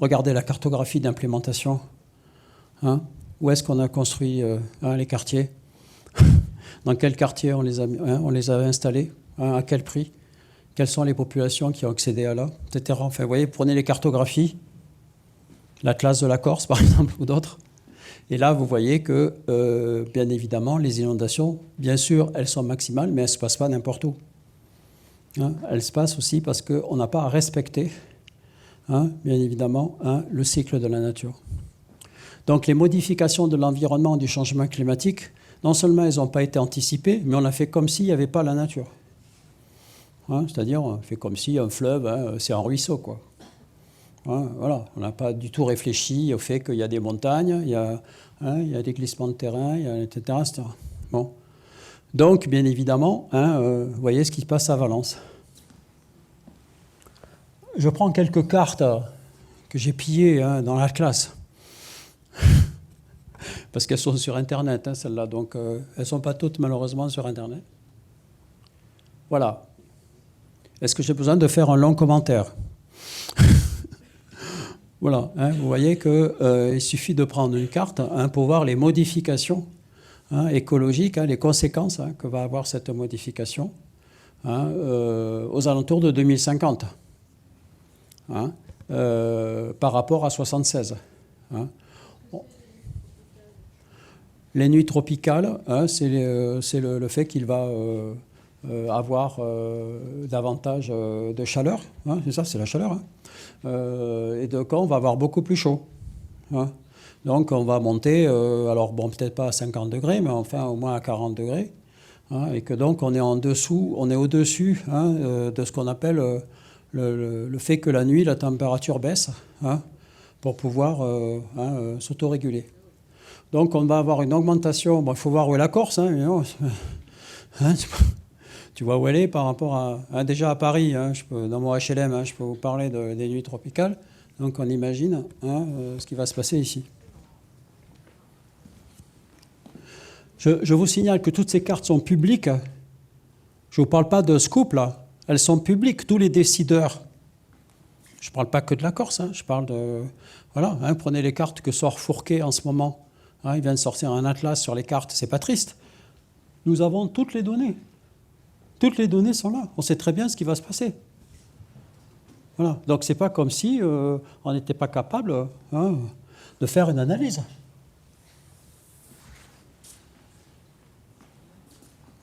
Regardez la cartographie d'implémentation. Où est-ce qu'on a construit les quartiers? Dans quel quartier on les a installés? À quel prix? Quelles sont les populations qui ont accédé à là? Etc. Enfin, vous voyez, prenez les cartographies, l'Atlas de la Corse, par exemple, ou d'autres. Et là, vous voyez que, bien évidemment, les inondations, bien sûr, elles sont maximales, mais elles ne se passent pas n'importe où. Elles se passent aussi parce qu'on n'a pas à respecter, bien évidemment, le cycle de la nature. Donc les modifications de l'environnement du changement climatique, non seulement elles n'ont pas été anticipées, mais on a fait comme s'il n'y avait pas la nature. C'est-à-dire, on fait comme si un fleuve, c'est un ruisseau, quoi. Voilà, on n'a pas du tout réfléchi au fait qu'il y a des montagnes, il y a des glissements de terrain, etc., etc. Bon. Donc, bien évidemment, vous voyez ce qui se passe à Valence. Je prends quelques cartes que j'ai pillées dans la classe, parce qu'elles sont sur Internet, celles-là, donc elles ne sont pas toutes malheureusement sur Internet. Voilà. Est-ce que j'ai besoin de faire un long commentaire? Voilà, vous voyez qu'il suffit de prendre une carte pour voir les modifications écologiques, les conséquences que va avoir cette modification aux alentours de 2050 par rapport à 76. Les nuits tropicales, c'est le fait qu'il va avoir davantage de chaleur, c'est ça, c'est la chaleur, et donc on va avoir beaucoup plus chaud. Donc on va monter, alors bon, peut-être pas à 50 degrés, mais enfin au moins à 40 degrés, et que donc on est au-dessus de ce qu'on appelle le fait que la nuit, la température baisse, pour pouvoir s'autoréguler. Donc on va avoir une augmentation, bon, il faut voir où est la Corse, tu vois où elle est par rapport à déjà à Paris, dans mon HLM, je peux vous parler des nuits tropicales, donc on imagine ce qui va se passer ici. Je vous signale que toutes ces cartes sont publiques, je ne vous parle pas de scoop là, elles sont publiques, tous les décideurs. Je ne parle pas que de la Corse, je parle de... Voilà, prenez les cartes que sort Fourquet en ce moment. Il vient de sortir un atlas sur les cartes, c'est pas triste. Nous avons toutes les données. Toutes les données sont là. On sait très bien ce qui va se passer. Voilà. Donc c'est pas comme si on n'était pas capable de faire une analyse.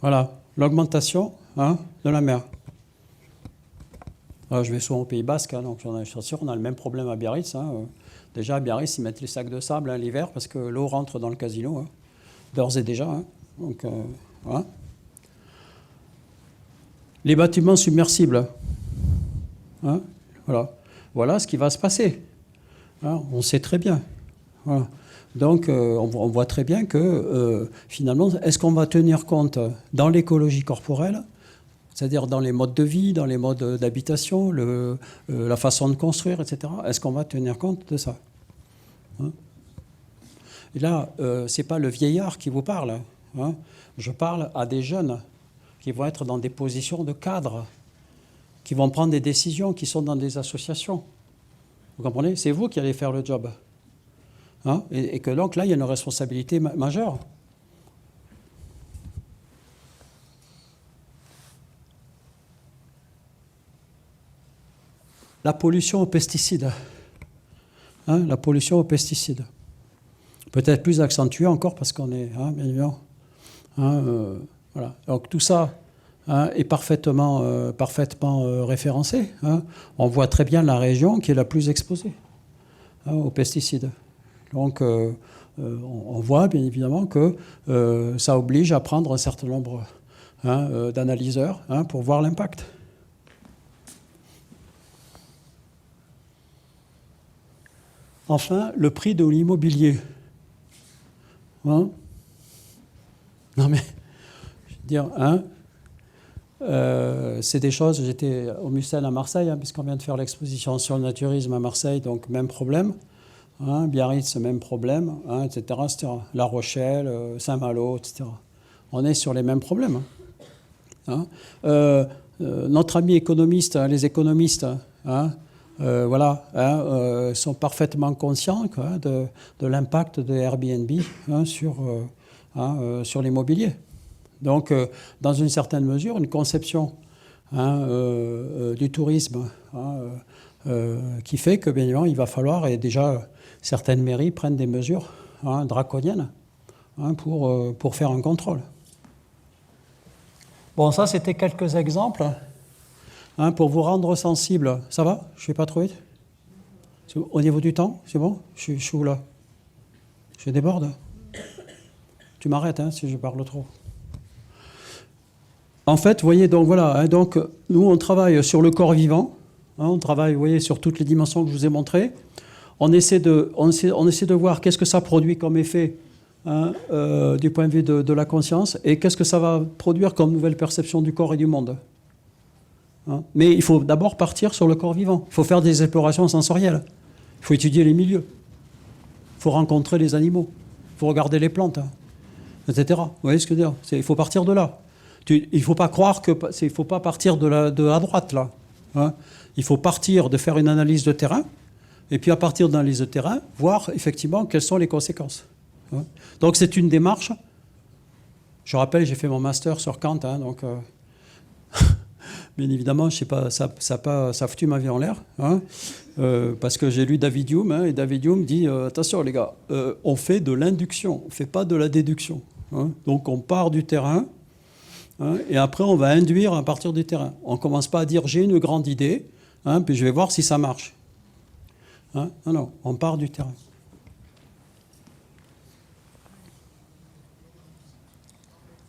Voilà, l'augmentation de la mer. Alors, je vais souvent au Pays Basque, donc je suis sûr qu'on a le même problème à Biarritz. Déjà, à Biarritz, ils mettent les sacs de sable l'hiver parce que l'eau rentre dans le casino, d'ores et déjà. Donc, voilà. Les bâtiments submersibles. Voilà ce qui va se passer. On sait très bien. Voilà. Donc, on voit très bien que, finalement, est-ce qu'on va tenir compte dans l'écologie corporelle, c'est-à-dire dans les modes de vie, dans les modes d'habitation, la façon de construire, etc. Est-ce qu'on va tenir compte de ça? Et là, ce n'est pas le vieillard qui vous parle. Je parle à des jeunes qui vont être dans des positions de cadre, qui vont prendre des décisions, qui sont dans des associations. Vous comprenez? C'est vous qui allez faire le job. Et que donc là, il y a une responsabilité majeure. La pollution aux pesticides. La pollution aux pesticides. Peut-être plus accentuée encore parce qu'on est, bien évidemment. Voilà. Donc tout ça est parfaitement référencé. On voit très bien la région qui est la plus exposée aux pesticides. Donc on voit bien évidemment que ça oblige à prendre un certain nombre d'analyseurs pour voir l'impact. Enfin, le prix de l'immobilier. Non mais, je veux dire, c'est des choses, j'étais au Mucel à Marseille, puisqu'on vient de faire l'exposition sur le naturisme à Marseille, donc même problème. Biarritz, même problème, etc., etc. La Rochelle, Saint-Malo, etc. On est sur les mêmes problèmes. Notre ami économiste, les économistes, sont parfaitement conscients de l'impact de Airbnb sur l'immobilier. Donc, dans une certaine mesure, une conception du tourisme qui fait que, bien évidemment, il va falloir, et déjà certaines mairies prennent des mesures draconiennes pour faire un contrôle. Bon, ça, c'était quelques exemples pour vous rendre sensible. Ça va? Je ne vais pas trop vite? Au niveau du temps, c'est bon? Je suis où là? Je déborde? Tu m'arrêtes si je parle trop. En fait, vous voyez, donc voilà, donc nous on travaille sur le corps vivant, Hein, on travaille, vous voyez, sur toutes les dimensions que je vous ai montrées. On essaie de voir qu'est-ce que ça produit comme effet, hein, du point de vue de la conscience, et qu'est-ce que ça va produire comme nouvelle perception du corps et du monde. Hein. Mais il faut d'abord partir sur le corps vivant. Il faut faire des explorations sensorielles. Il faut étudier les milieux. Il faut rencontrer les animaux. Il faut regarder les plantes, hein, etc. Vous voyez ce que je veux dire? Il faut partir de là. Il ne faut pas croire que... Il ne faut pas partir de la droite, là. Hein. Il faut partir de faire une analyse de terrain, et puis à partir de l'analyse de terrain, voir effectivement quelles sont les conséquences. Hein. Donc c'est une démarche. Je rappelle, j'ai fait mon master sur Kant, hein, donc... Bien évidemment, je sais pas, ça a foutu ma vie en l'air, hein, parce que j'ai lu David Hume, hein, et David Hume dit attention les gars, on fait de l'induction, on ne fait pas de la déduction. Hein. Donc on part du terrain, hein, et après on va induire à partir du terrain. On ne commence pas à dire j'ai une grande idée, hein, puis je vais voir si ça marche. Hein. Non, non, on part du terrain.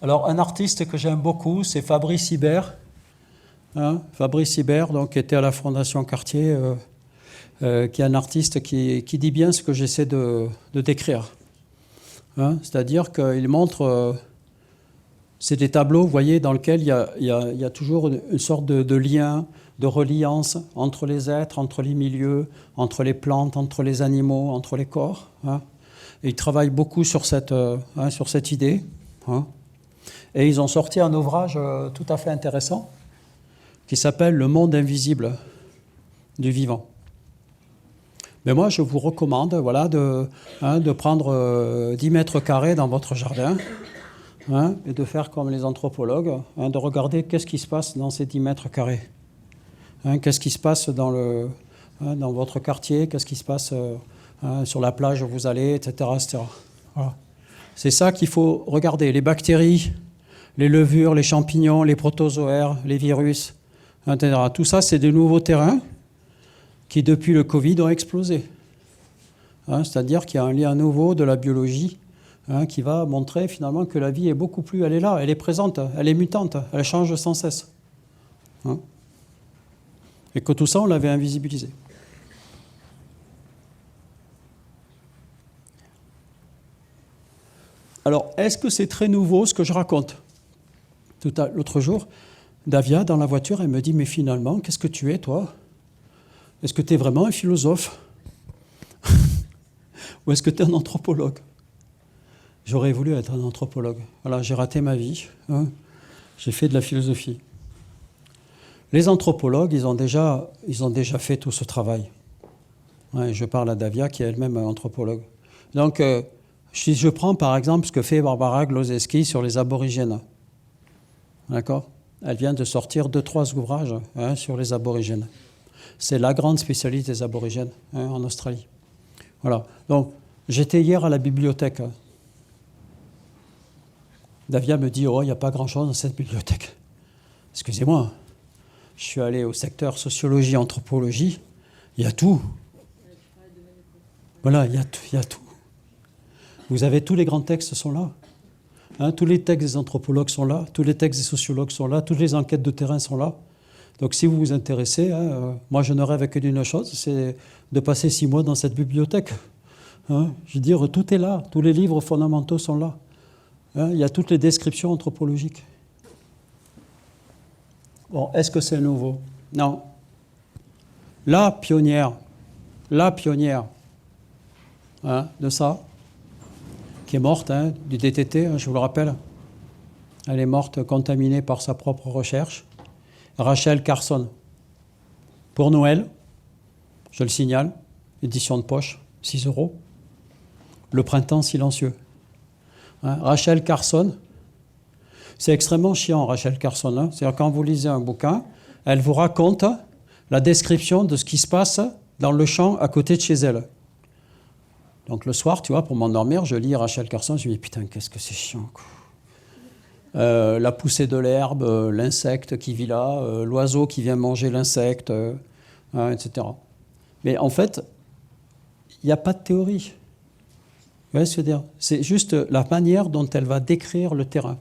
Alors un artiste que j'aime beaucoup, c'est Fabrice Hibert. Hein, Fabrice Hibert, donc, qui était à la Fondation Cartier, qui est un artiste qui dit bien ce que j'essaie de décrire. Hein, c'est-à-dire qu'il montre... c'est des tableaux, vous voyez, dans lesquels il y a toujours une sorte de lien, de reliance entre les êtres, entre les milieux, entre les plantes, entre les animaux, entre les corps. Hein. Et il travaille beaucoup sur cette idée. Hein. Et ils ont sorti un ouvrage tout à fait intéressant, qui s'appelle « Le monde invisible du vivant ». Mais moi, je vous recommande, voilà, de prendre 10 mètres carrés dans votre jardin, hein, et de faire comme les anthropologues, hein, de regarder qu'est-ce qui se passe dans ces 10 mètres carrés. Hein, qu'est-ce qui se passe dans votre quartier, qu'est-ce qui se passe sur la plage où vous allez, etc. etc. Voilà. C'est ça qu'il faut regarder. Les bactéries, les levures, les champignons, les protozoaires, les virus, etc. Tout ça, c'est des nouveaux terrains qui, depuis le Covid, ont explosé. Hein, c'est-à-dire qu'il y a un lien nouveau de la biologie, hein, qui va montrer finalement que la vie est beaucoup plus... Elle est là, elle est présente, elle est mutante, elle change sans cesse. Hein, et que tout ça, on l'avait invisibilisé. Alors, est-ce que c'est très nouveau ce que je raconte? L'autre jour, Davia, dans la voiture, elle me dit « Mais finalement, qu'est-ce que tu es, toi? Est-ce que tu es vraiment un philosophe? Ou est-ce que tu es un anthropologue ?» J'aurais voulu être un anthropologue. Voilà, j'ai raté ma vie. Hein. J'ai fait de la philosophie. Les anthropologues, ils ont déjà fait tout ce travail. Ouais, je parle à Davia, qui est elle-même anthropologue. Donc, si je prends par exemple ce que fait Barbara Gloszewski sur les aborigènes, d'accord ? Elle vient de sortir 2-3 ouvrages, hein, sur les aborigènes. C'est la grande spécialiste des aborigènes, hein, en Australie. Voilà. Donc, j'étais hier à la bibliothèque. Davia me dit « Oh, il n'y a pas grand-chose dans cette bibliothèque. » Excusez-moi, je suis allé au secteur sociologie, anthropologie, il y a tout. Voilà, il y a tout. Vous avez tous les grands textes sont là. Hein, tous les textes des anthropologues sont là, tous les textes des sociologues sont là, toutes les enquêtes de terrain sont là. Donc si vous vous intéressez, hein, moi je ne rêve que d'une chose, c'est de passer 6 mois dans cette bibliothèque. Hein, je veux dire, tout est là, tous les livres fondamentaux sont là. Hein, il y a toutes les descriptions anthropologiques. Bon, est-ce que c'est nouveau? Non. La pionnière, hein, de ça, qui est morte, hein, du DTT, hein, je vous le rappelle. Elle est morte contaminée par sa propre recherche. Rachel Carson. Pour Noël, je le signale, édition de poche, 6 €. Le printemps silencieux. Hein, Rachel Carson, c'est extrêmement chiant, Rachel Carson. Hein. C'est-à-dire quand vous lisez un bouquin, elle vous raconte la description de ce qui se passe dans le champ à côté de chez elle. Donc le soir, tu vois, pour m'endormir, je lis Rachel Carson, je me dis, putain, qu'est-ce que c'est chiant, quoi. La poussée de l'herbe, l'insecte qui vit là, l'oiseau qui vient manger l'insecte, etc. Mais en fait, il n'y a pas de théorie. Vous voyez ce que je veux dire? C'est juste la manière dont elle va décrire le terrain.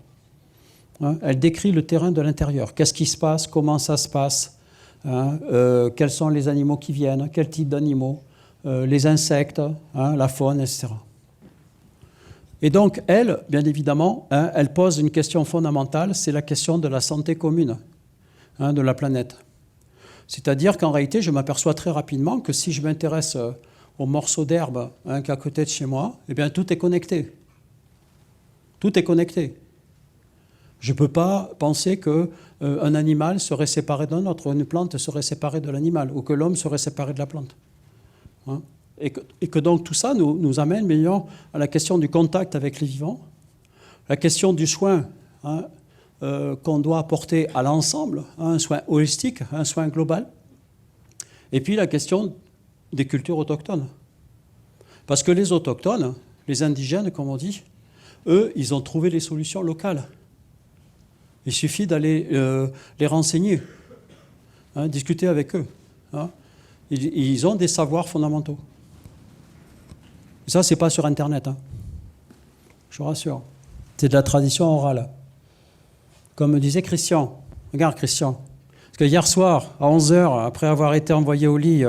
Hein, elle décrit le terrain de l'intérieur. Qu'est-ce qui se passe? Comment ça se passe? hein, quels sont les animaux qui viennent, quel type d'animaux, les insectes, hein, la faune, etc. Et donc, elle, bien évidemment, hein, elle pose une question fondamentale, c'est la question de la santé commune, hein, de la planète. C'est-à-dire qu'en réalité, je m'aperçois très rapidement que si je m'intéresse au morceau d'herbe, hein, qui est à côté de chez moi, eh bien, tout est connecté. Tout est connecté. Je ne peux pas penser qu'un animal serait séparé d'un autre, une plante serait séparée de l'animal, ou que l'homme serait séparé de la plante. Hein? Et que donc tout ça nous amène bien à la question du contact avec les vivants, la question du soin, hein, qu'on doit apporter à l'ensemble, hein, un soin holistique, un soin global, et puis la question des cultures autochtones. Parce que les autochtones, les indigènes, comme on dit, eux, ils ont trouvé les solutions locales. Il suffit d'aller les renseigner, hein, discuter avec eux. Hein. Ils ont des savoirs fondamentaux. Et ça, ce n'est pas sur Internet, hein. Je vous rassure. C'est de la tradition orale. Comme me disait Christian. Regarde, Christian. Parce que hier soir, à 11h, après avoir été envoyé au lit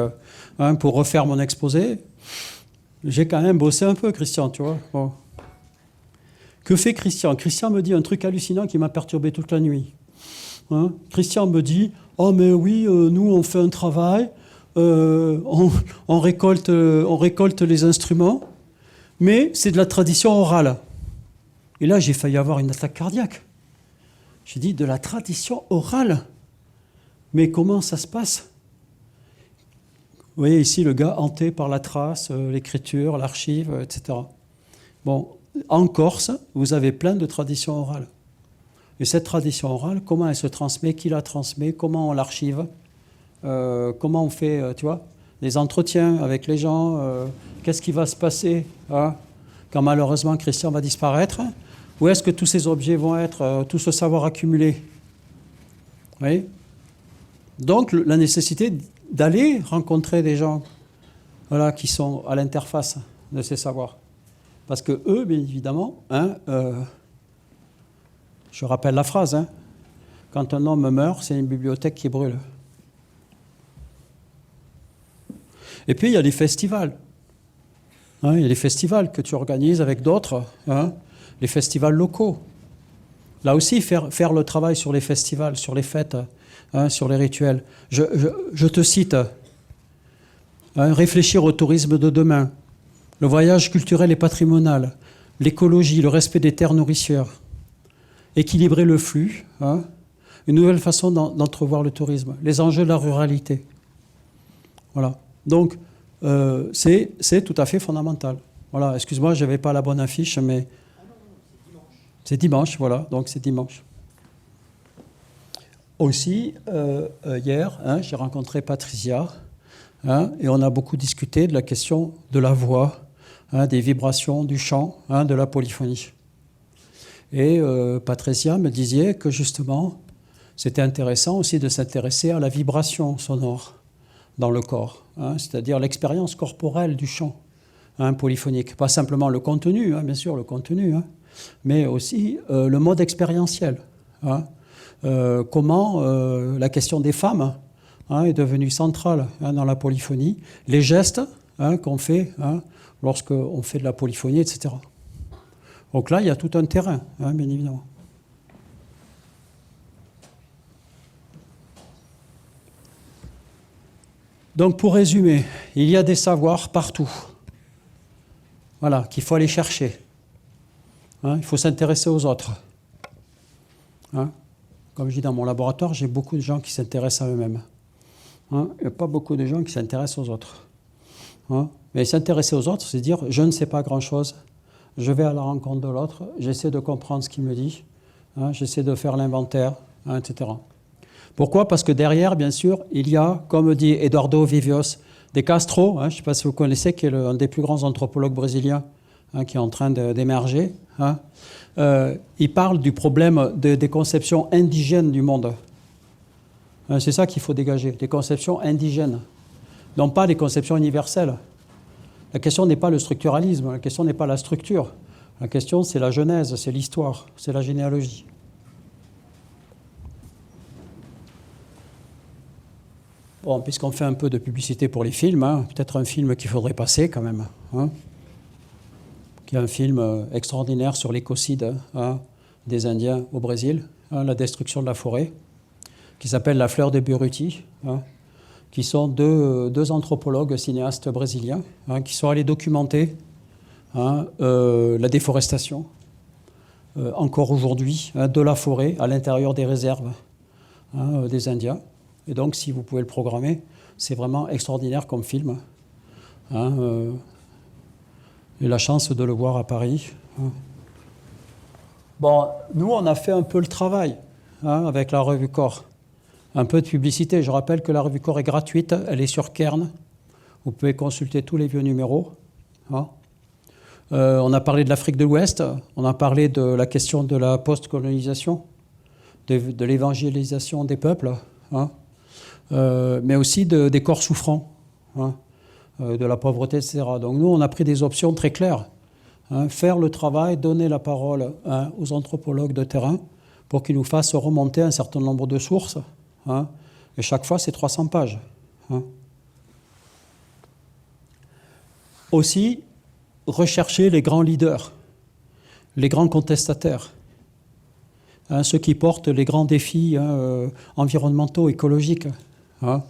hein, pour refaire mon exposé, j'ai quand même bossé un peu, Christian, tu vois. Bon. Que fait Christian? Christian me dit un truc hallucinant qui m'a perturbé toute la nuit. Hein? Christian me dit « Oh, mais oui, nous, on fait un travail, on récolte les instruments, mais c'est de la tradition orale. » Et là, j'ai failli avoir une attaque cardiaque. J'ai dit « De la tradition orale? Mais comment ça se passe ?» Vous voyez ici le gars hanté par la trace, l'écriture, l'archive, etc. Bon, en Corse, vous avez plein de traditions orales. Et cette tradition orale, comment elle se transmet, qui la transmet, comment on l'archive, comment on fait, tu vois, des entretiens avec les gens, qu'est-ce qui va se passer hein, quand malheureusement Christian va disparaître, où est-ce que tous ces objets vont être, tout ce savoir accumulé. Vous voyez ? Donc la nécessité d'aller rencontrer des gens voilà, qui sont à l'interface de ces savoirs. Parce que eux, bien évidemment, hein, je rappelle la phrase, hein, quand un homme meurt, c'est une bibliothèque qui brûle. Et puis il y a les festivals. Hein, il y a les festivals que tu organises avec d'autres, hein, les festivals locaux. Là aussi, faire le travail sur les festivals, sur les fêtes, hein, sur les rituels. Je te cite, hein, réfléchir au tourisme de demain, le voyage culturel et patrimonial, l'écologie, le respect des terres nourricières, équilibrer le flux, hein, une nouvelle façon d'entrevoir le tourisme, les enjeux de la ruralité. Voilà. Donc, c'est tout à fait fondamental. Voilà. Excuse-moi, je n'avais pas la bonne affiche, mais c'est dimanche, voilà. Donc, c'est dimanche. Aussi, hier, hein, j'ai rencontré Patricia, hein, et on a beaucoup discuté de la question de la voix, hein, des vibrations, du chant, hein, de la polyphonie. Et Patricia me disait que justement, c'était intéressant aussi de s'intéresser à la vibration sonore dans le corps, hein, c'est-à-dire l'expérience corporelle du chant hein, polyphonique. Pas simplement le contenu, hein, bien sûr, le contenu, hein, mais aussi le mode expérientiel. Hein, comment la question des femmes hein, est devenue centrale hein, dans la polyphonie, les gestes hein, qu'on fait hein, lorsqu'on fait de la polyphonie, etc. Donc là, il y a tout un terrain, hein, bien évidemment. Donc pour résumer, il y a des savoirs partout. Voilà, qu'il faut aller chercher. Hein, il faut s'intéresser aux autres. Hein, comme je dis dans mon laboratoire, j'ai beaucoup de gens qui s'intéressent à eux-mêmes. Hein, il n'y a pas beaucoup de gens qui s'intéressent aux autres. Hein, mais s'intéresser aux autres, c'est dire je ne sais pas grand-chose, je vais à la rencontre de l'autre, j'essaie de comprendre ce qu'il me dit, hein, j'essaie de faire l'inventaire, hein, etc. Pourquoi ? Parce que derrière, bien sûr, il y a, comme dit Eduardo Vivios de Castro, hein, je ne sais pas si vous connaissez, qui est un des plus grands anthropologues brésiliens, hein, qui est en train d'émerger. Hein. Il parle du problème des conceptions indigènes du monde. Hein, c'est ça qu'il faut dégager, des conceptions indigènes, non pas des conceptions universelles. La question n'est pas le structuralisme, la question n'est pas la structure. La question, c'est la genèse, c'est l'histoire, c'est la généalogie. Bon, puisqu'on fait un peu de publicité pour les films, hein, peut-être un film qu'il faudrait passer quand même, hein, qui est un film extraordinaire sur l'écocide hein, des Indiens au Brésil, hein, la destruction de la forêt, qui s'appelle La fleur des Buriti, hein, qui sont deux anthropologues cinéastes brésiliens hein, qui sont allés documenter hein, la déforestation, encore aujourd'hui, hein, de la forêt à l'intérieur des réserves hein, des Indiens. Et donc, si vous pouvez le programmer, c'est vraiment extraordinaire comme film. Hein, j'ai eu la chance de le voir à Paris. Hein. Bon, nous, on a fait un peu le travail hein, avec la revue Corps. Un peu de publicité. Je rappelle que la revue Corps est gratuite. Elle est sur Cairn. Vous pouvez consulter tous les vieux numéros. Hein. On a parlé de l'Afrique de l'Ouest. On a parlé de la question de la post-colonisation, de l'évangélisation des peuples. Hein. Mais aussi des corps souffrants, hein, de la pauvreté, etc. Donc nous, on a pris des options très claires. Hein, faire le travail, donner la parole hein, aux anthropologues de terrain pour qu'ils nous fassent remonter un certain nombre de sources. Hein, et chaque fois, c'est 300 pages. Hein. Aussi, rechercher les grands leaders, les grands contestataires, hein, ceux qui portent les grands défis hein, environnementaux, écologiques. Hein,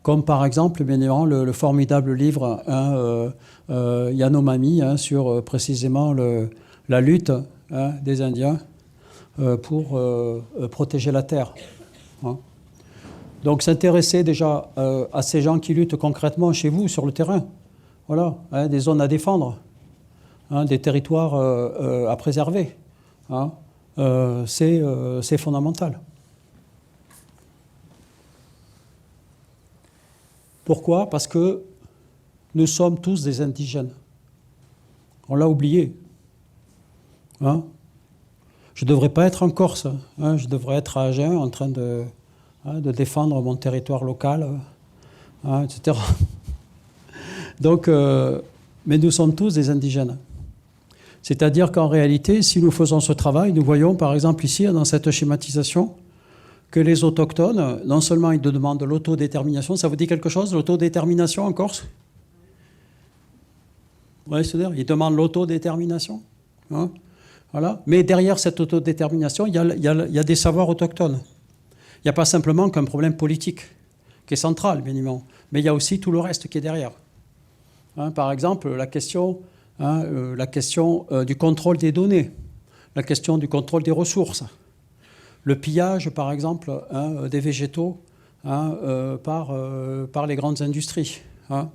comme par exemple bien évidemment, le formidable livre hein, Yanomami hein, sur précisément la lutte hein, des Indiens pour protéger la terre. Hein. Donc s'intéresser déjà à ces gens qui luttent concrètement chez vous sur le terrain, voilà, hein, des zones à défendre, hein, des territoires à préserver, hein, c'est fondamental. Pourquoi ? Parce que nous sommes tous des indigènes. On l'a oublié. Hein ? Je ne devrais pas être en Corse. Hein ? Je devrais être à Agen en train de défendre mon territoire local, hein, etc. Donc, mais nous sommes tous des indigènes. C'est-à-dire qu'en réalité, si nous faisons ce travail, nous voyons par exemple ici, dans cette schématisation, que les autochtones, non seulement ils demandent l'autodétermination, ça vous dit quelque chose, l'autodétermination en Corse ? Oui, c'est-à-dire, ils demandent l'autodétermination. Hein, voilà. Mais derrière cette autodétermination, il y a des savoirs autochtones. Il n'y a pas simplement qu'un problème politique, qui est central, bien évidemment, mais il y a aussi tout le reste qui est derrière. Hein, par exemple, la question du contrôle des données, la question du contrôle des ressources, le pillage, par exemple, hein, des végétaux hein, par les grandes industries. Hein.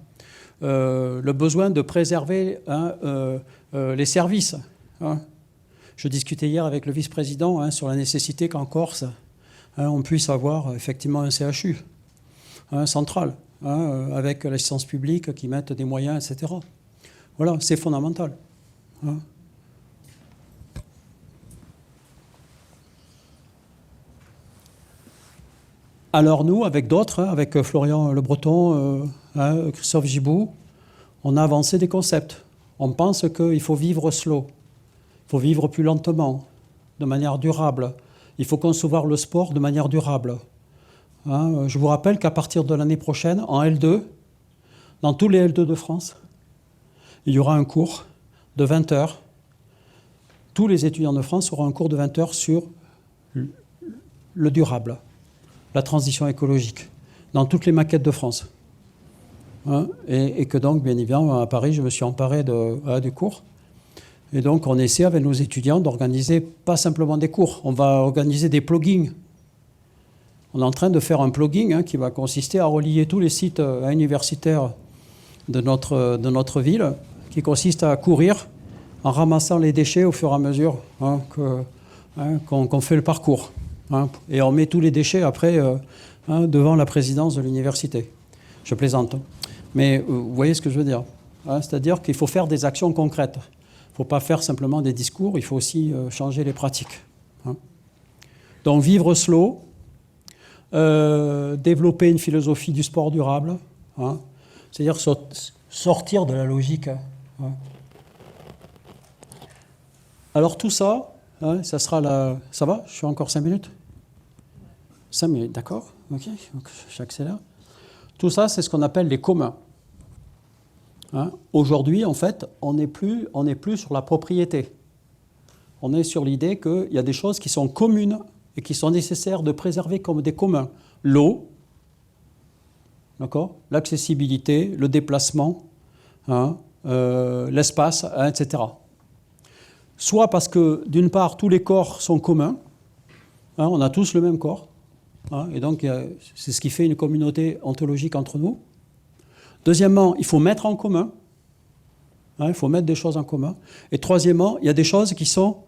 Le besoin de préserver hein, les services. Hein. Je discutais hier avec le vice-président hein, sur la nécessité qu'en Corse, hein, on puisse avoir effectivement un CHU hein, central, hein, avec l'assistance publique qui mette des moyens, etc. Voilà, c'est fondamental. Hein. Alors nous, avec d'autres, hein, avec Florian Le Breton, hein, Christophe Gibou, on a avancé des concepts. On pense qu'il faut vivre slow, il faut vivre plus lentement, de manière durable. Il faut concevoir le sport de manière durable. Hein, je vous rappelle qu'à partir de l'année prochaine, en L2, dans tous les L2 de France, il y aura un cours de 20 heures. Tous les étudiants de France auront un cours de 20 heures sur le durable, la transition écologique, dans toutes les maquettes de France. Hein, et que donc, bien évidemment, à Paris, je me suis emparé du cours. Et donc, on essaie avec nos étudiants d'organiser pas simplement des cours, on va organiser des plugins. On est en train de faire un plugin hein, qui va consister à relier tous les sites universitaires de notre ville, qui consiste à courir en ramassant les déchets au fur et à mesure hein, qu'on fait le parcours. Hein, et on met tous les déchets après hein, devant la présidence de l'université. Je plaisante. Mais vous voyez ce que je veux dire. Hein, c'est-à-dire qu'il faut faire des actions concrètes. Il ne faut pas faire simplement des discours, il faut aussi changer les pratiques. Hein. Donc vivre slow, développer une philosophie du sport durable, hein, c'est-à-dire sortir de la logique. Hein. Alors tout ça, hein, ça sera la... Ça va ? Je suis encore 5 minutes ? 5 minutes, d'accord. Ok, donc, j'accélère. Tout ça, c'est ce qu'on appelle les communs. Hein? Aujourd'hui, en fait, on n'est plus sur la propriété. On est sur l'idée qu'il y a des choses qui sont communes et qui sont nécessaires de préserver comme des communs. L'eau, d'accord, l'accessibilité, le déplacement, hein, l'espace, hein, etc. Soit parce que, d'une part, tous les corps sont communs, hein, on a tous le même corps, hein, et donc c'est ce qui fait une communauté ontologique entre nous. Deuxièmement, il faut mettre en commun, hein, il faut mettre des choses en commun. Et troisièmement, il y a des choses qui sont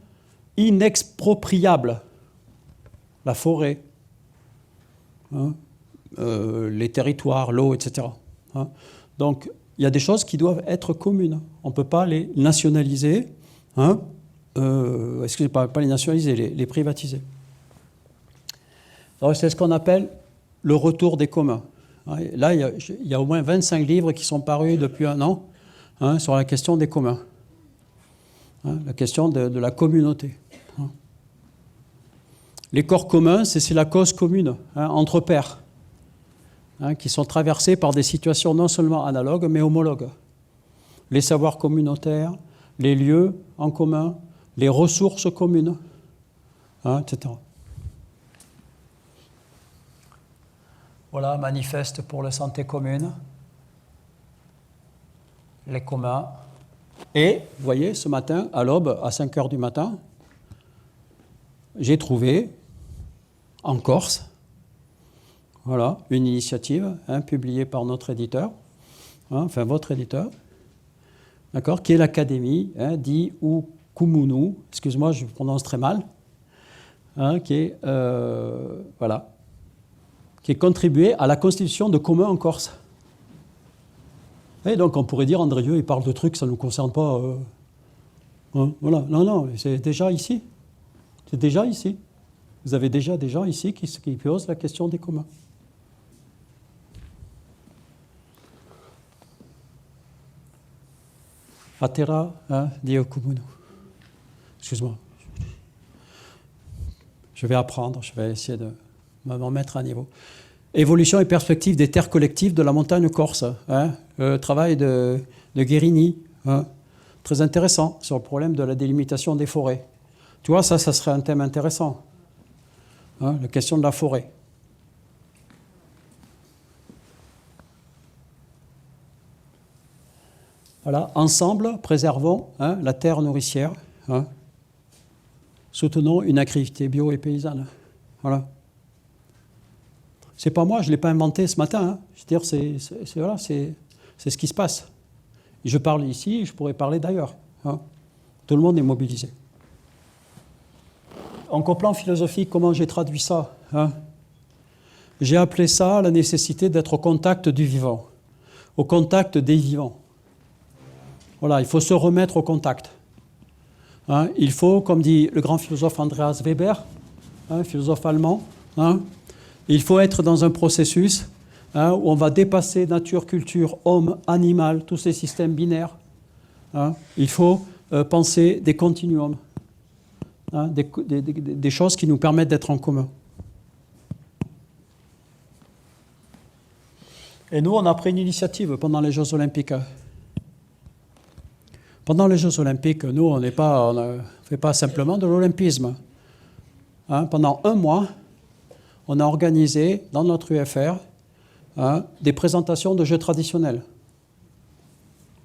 inexpropriables. La forêt, hein, les territoires, l'eau, etc. Hein. Donc, il y a des choses qui doivent être communes. On ne peut pas les nationaliser, hein, excusez, pas les nationaliser, les privatiser. Alors, c'est ce qu'on appelle le retour des communs. Là, il y a au moins 25 livres qui sont parus depuis un an, hein, sur la question des communs, hein, la question de la communauté. Hein. Les corps communs, c'est la cause commune, hein, entre pairs, hein, qui sont traversés par des situations non seulement analogues, mais homologues. Les savoirs communautaires, les lieux en commun, les ressources communes, hein, etc. Voilà, manifeste pour la santé commune, les communs. Et, vous voyez, ce matin, à l'aube, à 5 heures du matin, j'ai trouvé, en Corse, voilà, une initiative, hein, publiée par notre éditeur, hein, enfin votre éditeur, d'accord, qui est l'Académie, hein, d'Iukumunu, excuse-moi, je prononce très mal, hein, qui est, voilà, qui est contribué à la constitution de communs en Corse. Et donc on pourrait dire, André Dieu, il parle de trucs que ça ne nous concerne pas. Hein, voilà, non, c'est déjà ici. C'est déjà ici. Vous avez déjà des gens ici qui posent la question des communs. Atera, hein, d'Iukumunu. Excuse-moi. Je vais apprendre, je vais essayer de m'en mettre à niveau. Évolution et perspective des terres collectives de la montagne corse. Hein, le travail de Guérini, hein, très intéressant sur le problème de la délimitation des forêts. Tu vois, ça serait un thème intéressant. Hein, la question de la forêt. Voilà, ensemble, préservons, hein, la terre nourricière. Hein, soutenons une activité bio et paysanne. Voilà. C'est pas moi, je ne l'ai pas inventé ce matin. Hein. Je veux dire, voilà, c'est ce qui se passe. Et je parle ici, je pourrais parler d'ailleurs. Hein. Tout le monde est mobilisé. Donc, au plan philosophique, comment j'ai traduit ça, hein? J'ai appelé ça la nécessité d'être au contact du vivant, au contact des vivants. Voilà, il faut se remettre au contact. Hein. Il faut, comme dit le grand philosophe Andreas Weber, hein, philosophe allemand, hein, il faut être dans un processus, hein, où on va dépasser nature, culture, homme, animal, tous ces systèmes binaires. Hein. Il faut penser des continuums, hein, des choses qui nous permettent d'être en commun. Et nous, on a pris une initiative pendant les Jeux Olympiques. Pendant les Jeux Olympiques, nous, on ne fait pas simplement de l'olympisme. Hein, pendant un mois, on a organisé dans notre UFR, hein, des présentations de jeux traditionnels.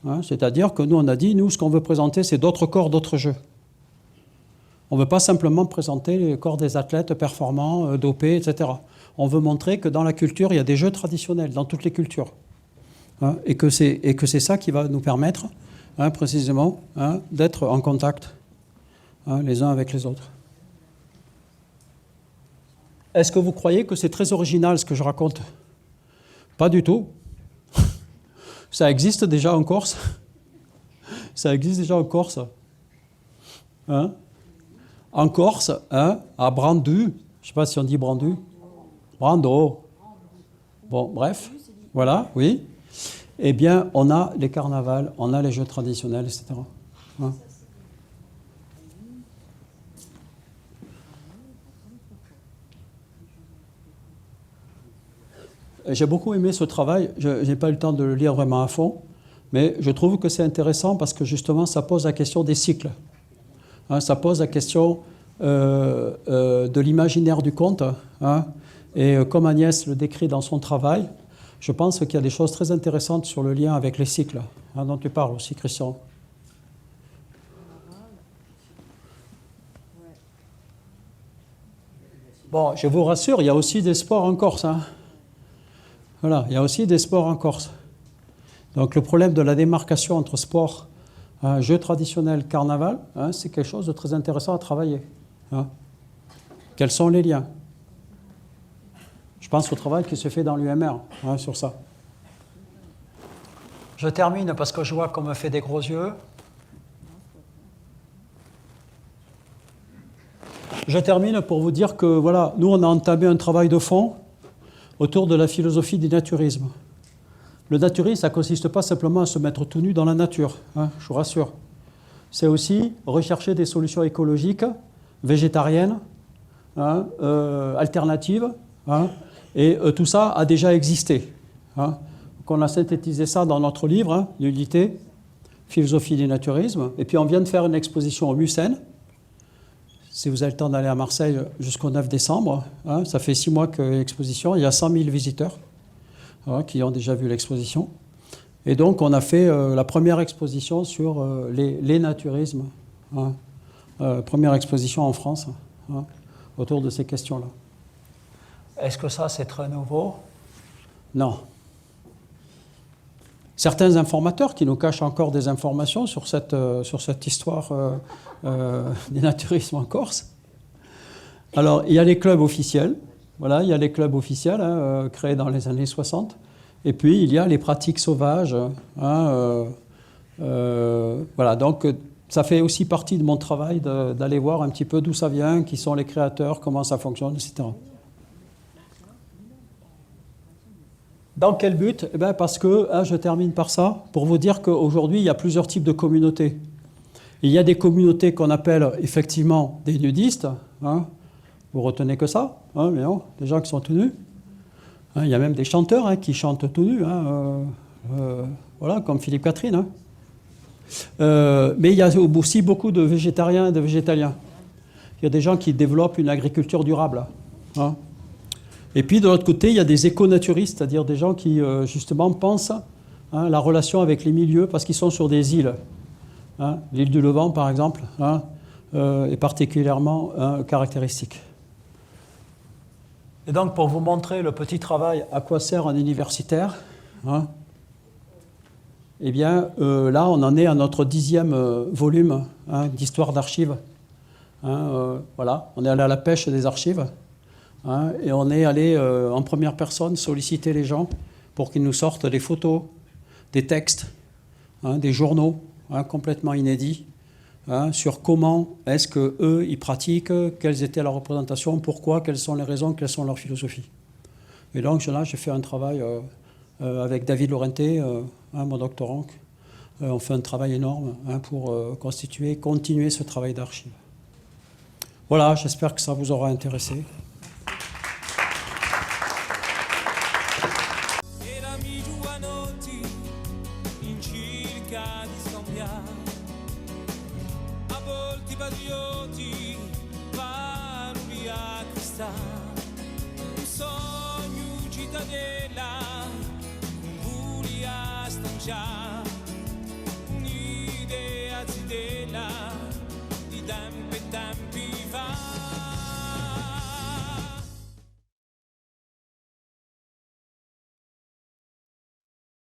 Hein, c'est-à-dire que nous, on a dit, nous, ce qu'on veut présenter, c'est d'autres corps, d'autres jeux. On ne veut pas simplement présenter les corps des athlètes performants, dopés, etc. On veut montrer que dans la culture, il y a des jeux traditionnels, dans toutes les cultures. Hein, et que c'est ça qui va nous permettre, hein, précisément, hein, d'être en contact, hein, les uns avec les autres. Est-ce que vous croyez que c'est très original ce que je raconte? Pas du tout. Ça existe déjà en Corse. Ça existe déjà en Corse. Hein? En Corse, hein, à Brandu, je ne sais pas si on dit Brandu. Brando. Bon, bref, voilà, oui. Eh bien, on a les carnavals, on a les jeux traditionnels, etc. Hein? j'ai beaucoup aimé ce travail. Je n'ai pas eu le temps de le lire vraiment à fond, mais je trouve que c'est intéressant parce que justement, ça pose la question des cycles. Hein, ça pose la question de l'imaginaire du conte. Hein, et comme Agnès le décrit dans son travail, je pense qu'il y a des choses très intéressantes sur le lien avec les cycles, hein, dont tu parles aussi, Christian. Bon, je vous rassure, il y a aussi des sports en Corse. Hein. Voilà, il y a aussi des sports en Corse. Donc le problème de la démarcation entre sport, jeu traditionnel, carnaval, hein, c'est quelque chose de très intéressant à travailler. Hein. Quels sont les liens? Je pense au travail qui se fait dans l'UMR hein, sur ça. Je termine parce que je vois qu'on me fait des gros yeux. Je termine pour vous dire que voilà, nous on a entamé un travail de fond autour de la philosophie du naturisme. Le naturisme, ça ne consiste pas simplement à se mettre tout nu dans la nature, hein, je vous rassure. C'est aussi rechercher des solutions écologiques, végétariennes, hein, alternatives, hein, et tout ça a déjà existé. Hein. Donc on a synthétisé ça dans notre livre, hein, Nullité, philosophie du naturisme, et puis on vient de faire une exposition au Mucène. Si vous avez le temps d'aller à Marseille jusqu'au 9 décembre, hein, ça fait 6 mois que l'exposition, il y a 100 000 visiteurs hein, qui ont déjà vu l'exposition. Et donc on a fait la première exposition sur les naturismes, hein, première exposition en France hein, autour de ces questions-là. Est-ce que ça c'est très nouveau? Non. Certains informateurs qui nous cachent encore des informations sur cette histoire des naturismes en Corse. Alors, il y a les clubs officiels. Voilà, il y a les clubs officiels hein, créés dans les années 60. Et puis, il y a les pratiques sauvages. Hein, voilà, donc ça fait aussi partie de mon travail d'aller voir un petit peu d'où ça vient, qui sont les créateurs, comment ça fonctionne, etc. Dans quel but? Eh bien parce que, hein, je termine par ça, pour vous dire qu'aujourd'hui, il y a plusieurs types de communautés. Il y a des communautés qu'on appelle effectivement des nudistes. Hein. Vous retenez que ça, hein, mais non, des gens qui sont tout nus. Hein, il y a même des chanteurs hein, qui chantent tout nus, hein, voilà, comme Philippe Catherine. Hein. Mais il y a aussi beaucoup de végétariens et de végétaliens. Il y a des gens qui développent une agriculture durable. Hein. Et puis de l'autre côté, il y a des éco-naturistes, c'est-à-dire des gens qui justement pensent hein, la relation avec les milieux parce qu'ils sont sur des îles. Hein, l'île du Levant, par exemple, hein, est particulièrement caractéristique. Et donc, pour vous montrer le petit travail à quoi sert un universitaire, hein, eh bien, là, on en est à notre 10e volume hein, d'histoire d'archives. Hein, voilà, on est allé à la pêche des archives. Hein, et on est allé en première personne solliciter les gens pour qu'ils nous sortent des photos, des textes, hein, des journaux hein, complètement inédits hein, sur comment est-ce qu'eux, ils pratiquent, quelles étaient leurs représentations, pourquoi, quelles sont les raisons, quelles sont leurs philosophies. Et donc là, j'ai fait un travail avec David Laurenté, hein, mon doctorant. On fait un travail énorme hein, pour continuer ce travail d'archives. Voilà, j'espère que ça vous aura intéressé. Patrioti vanno via questa un sogno cittadella un bulia stanciare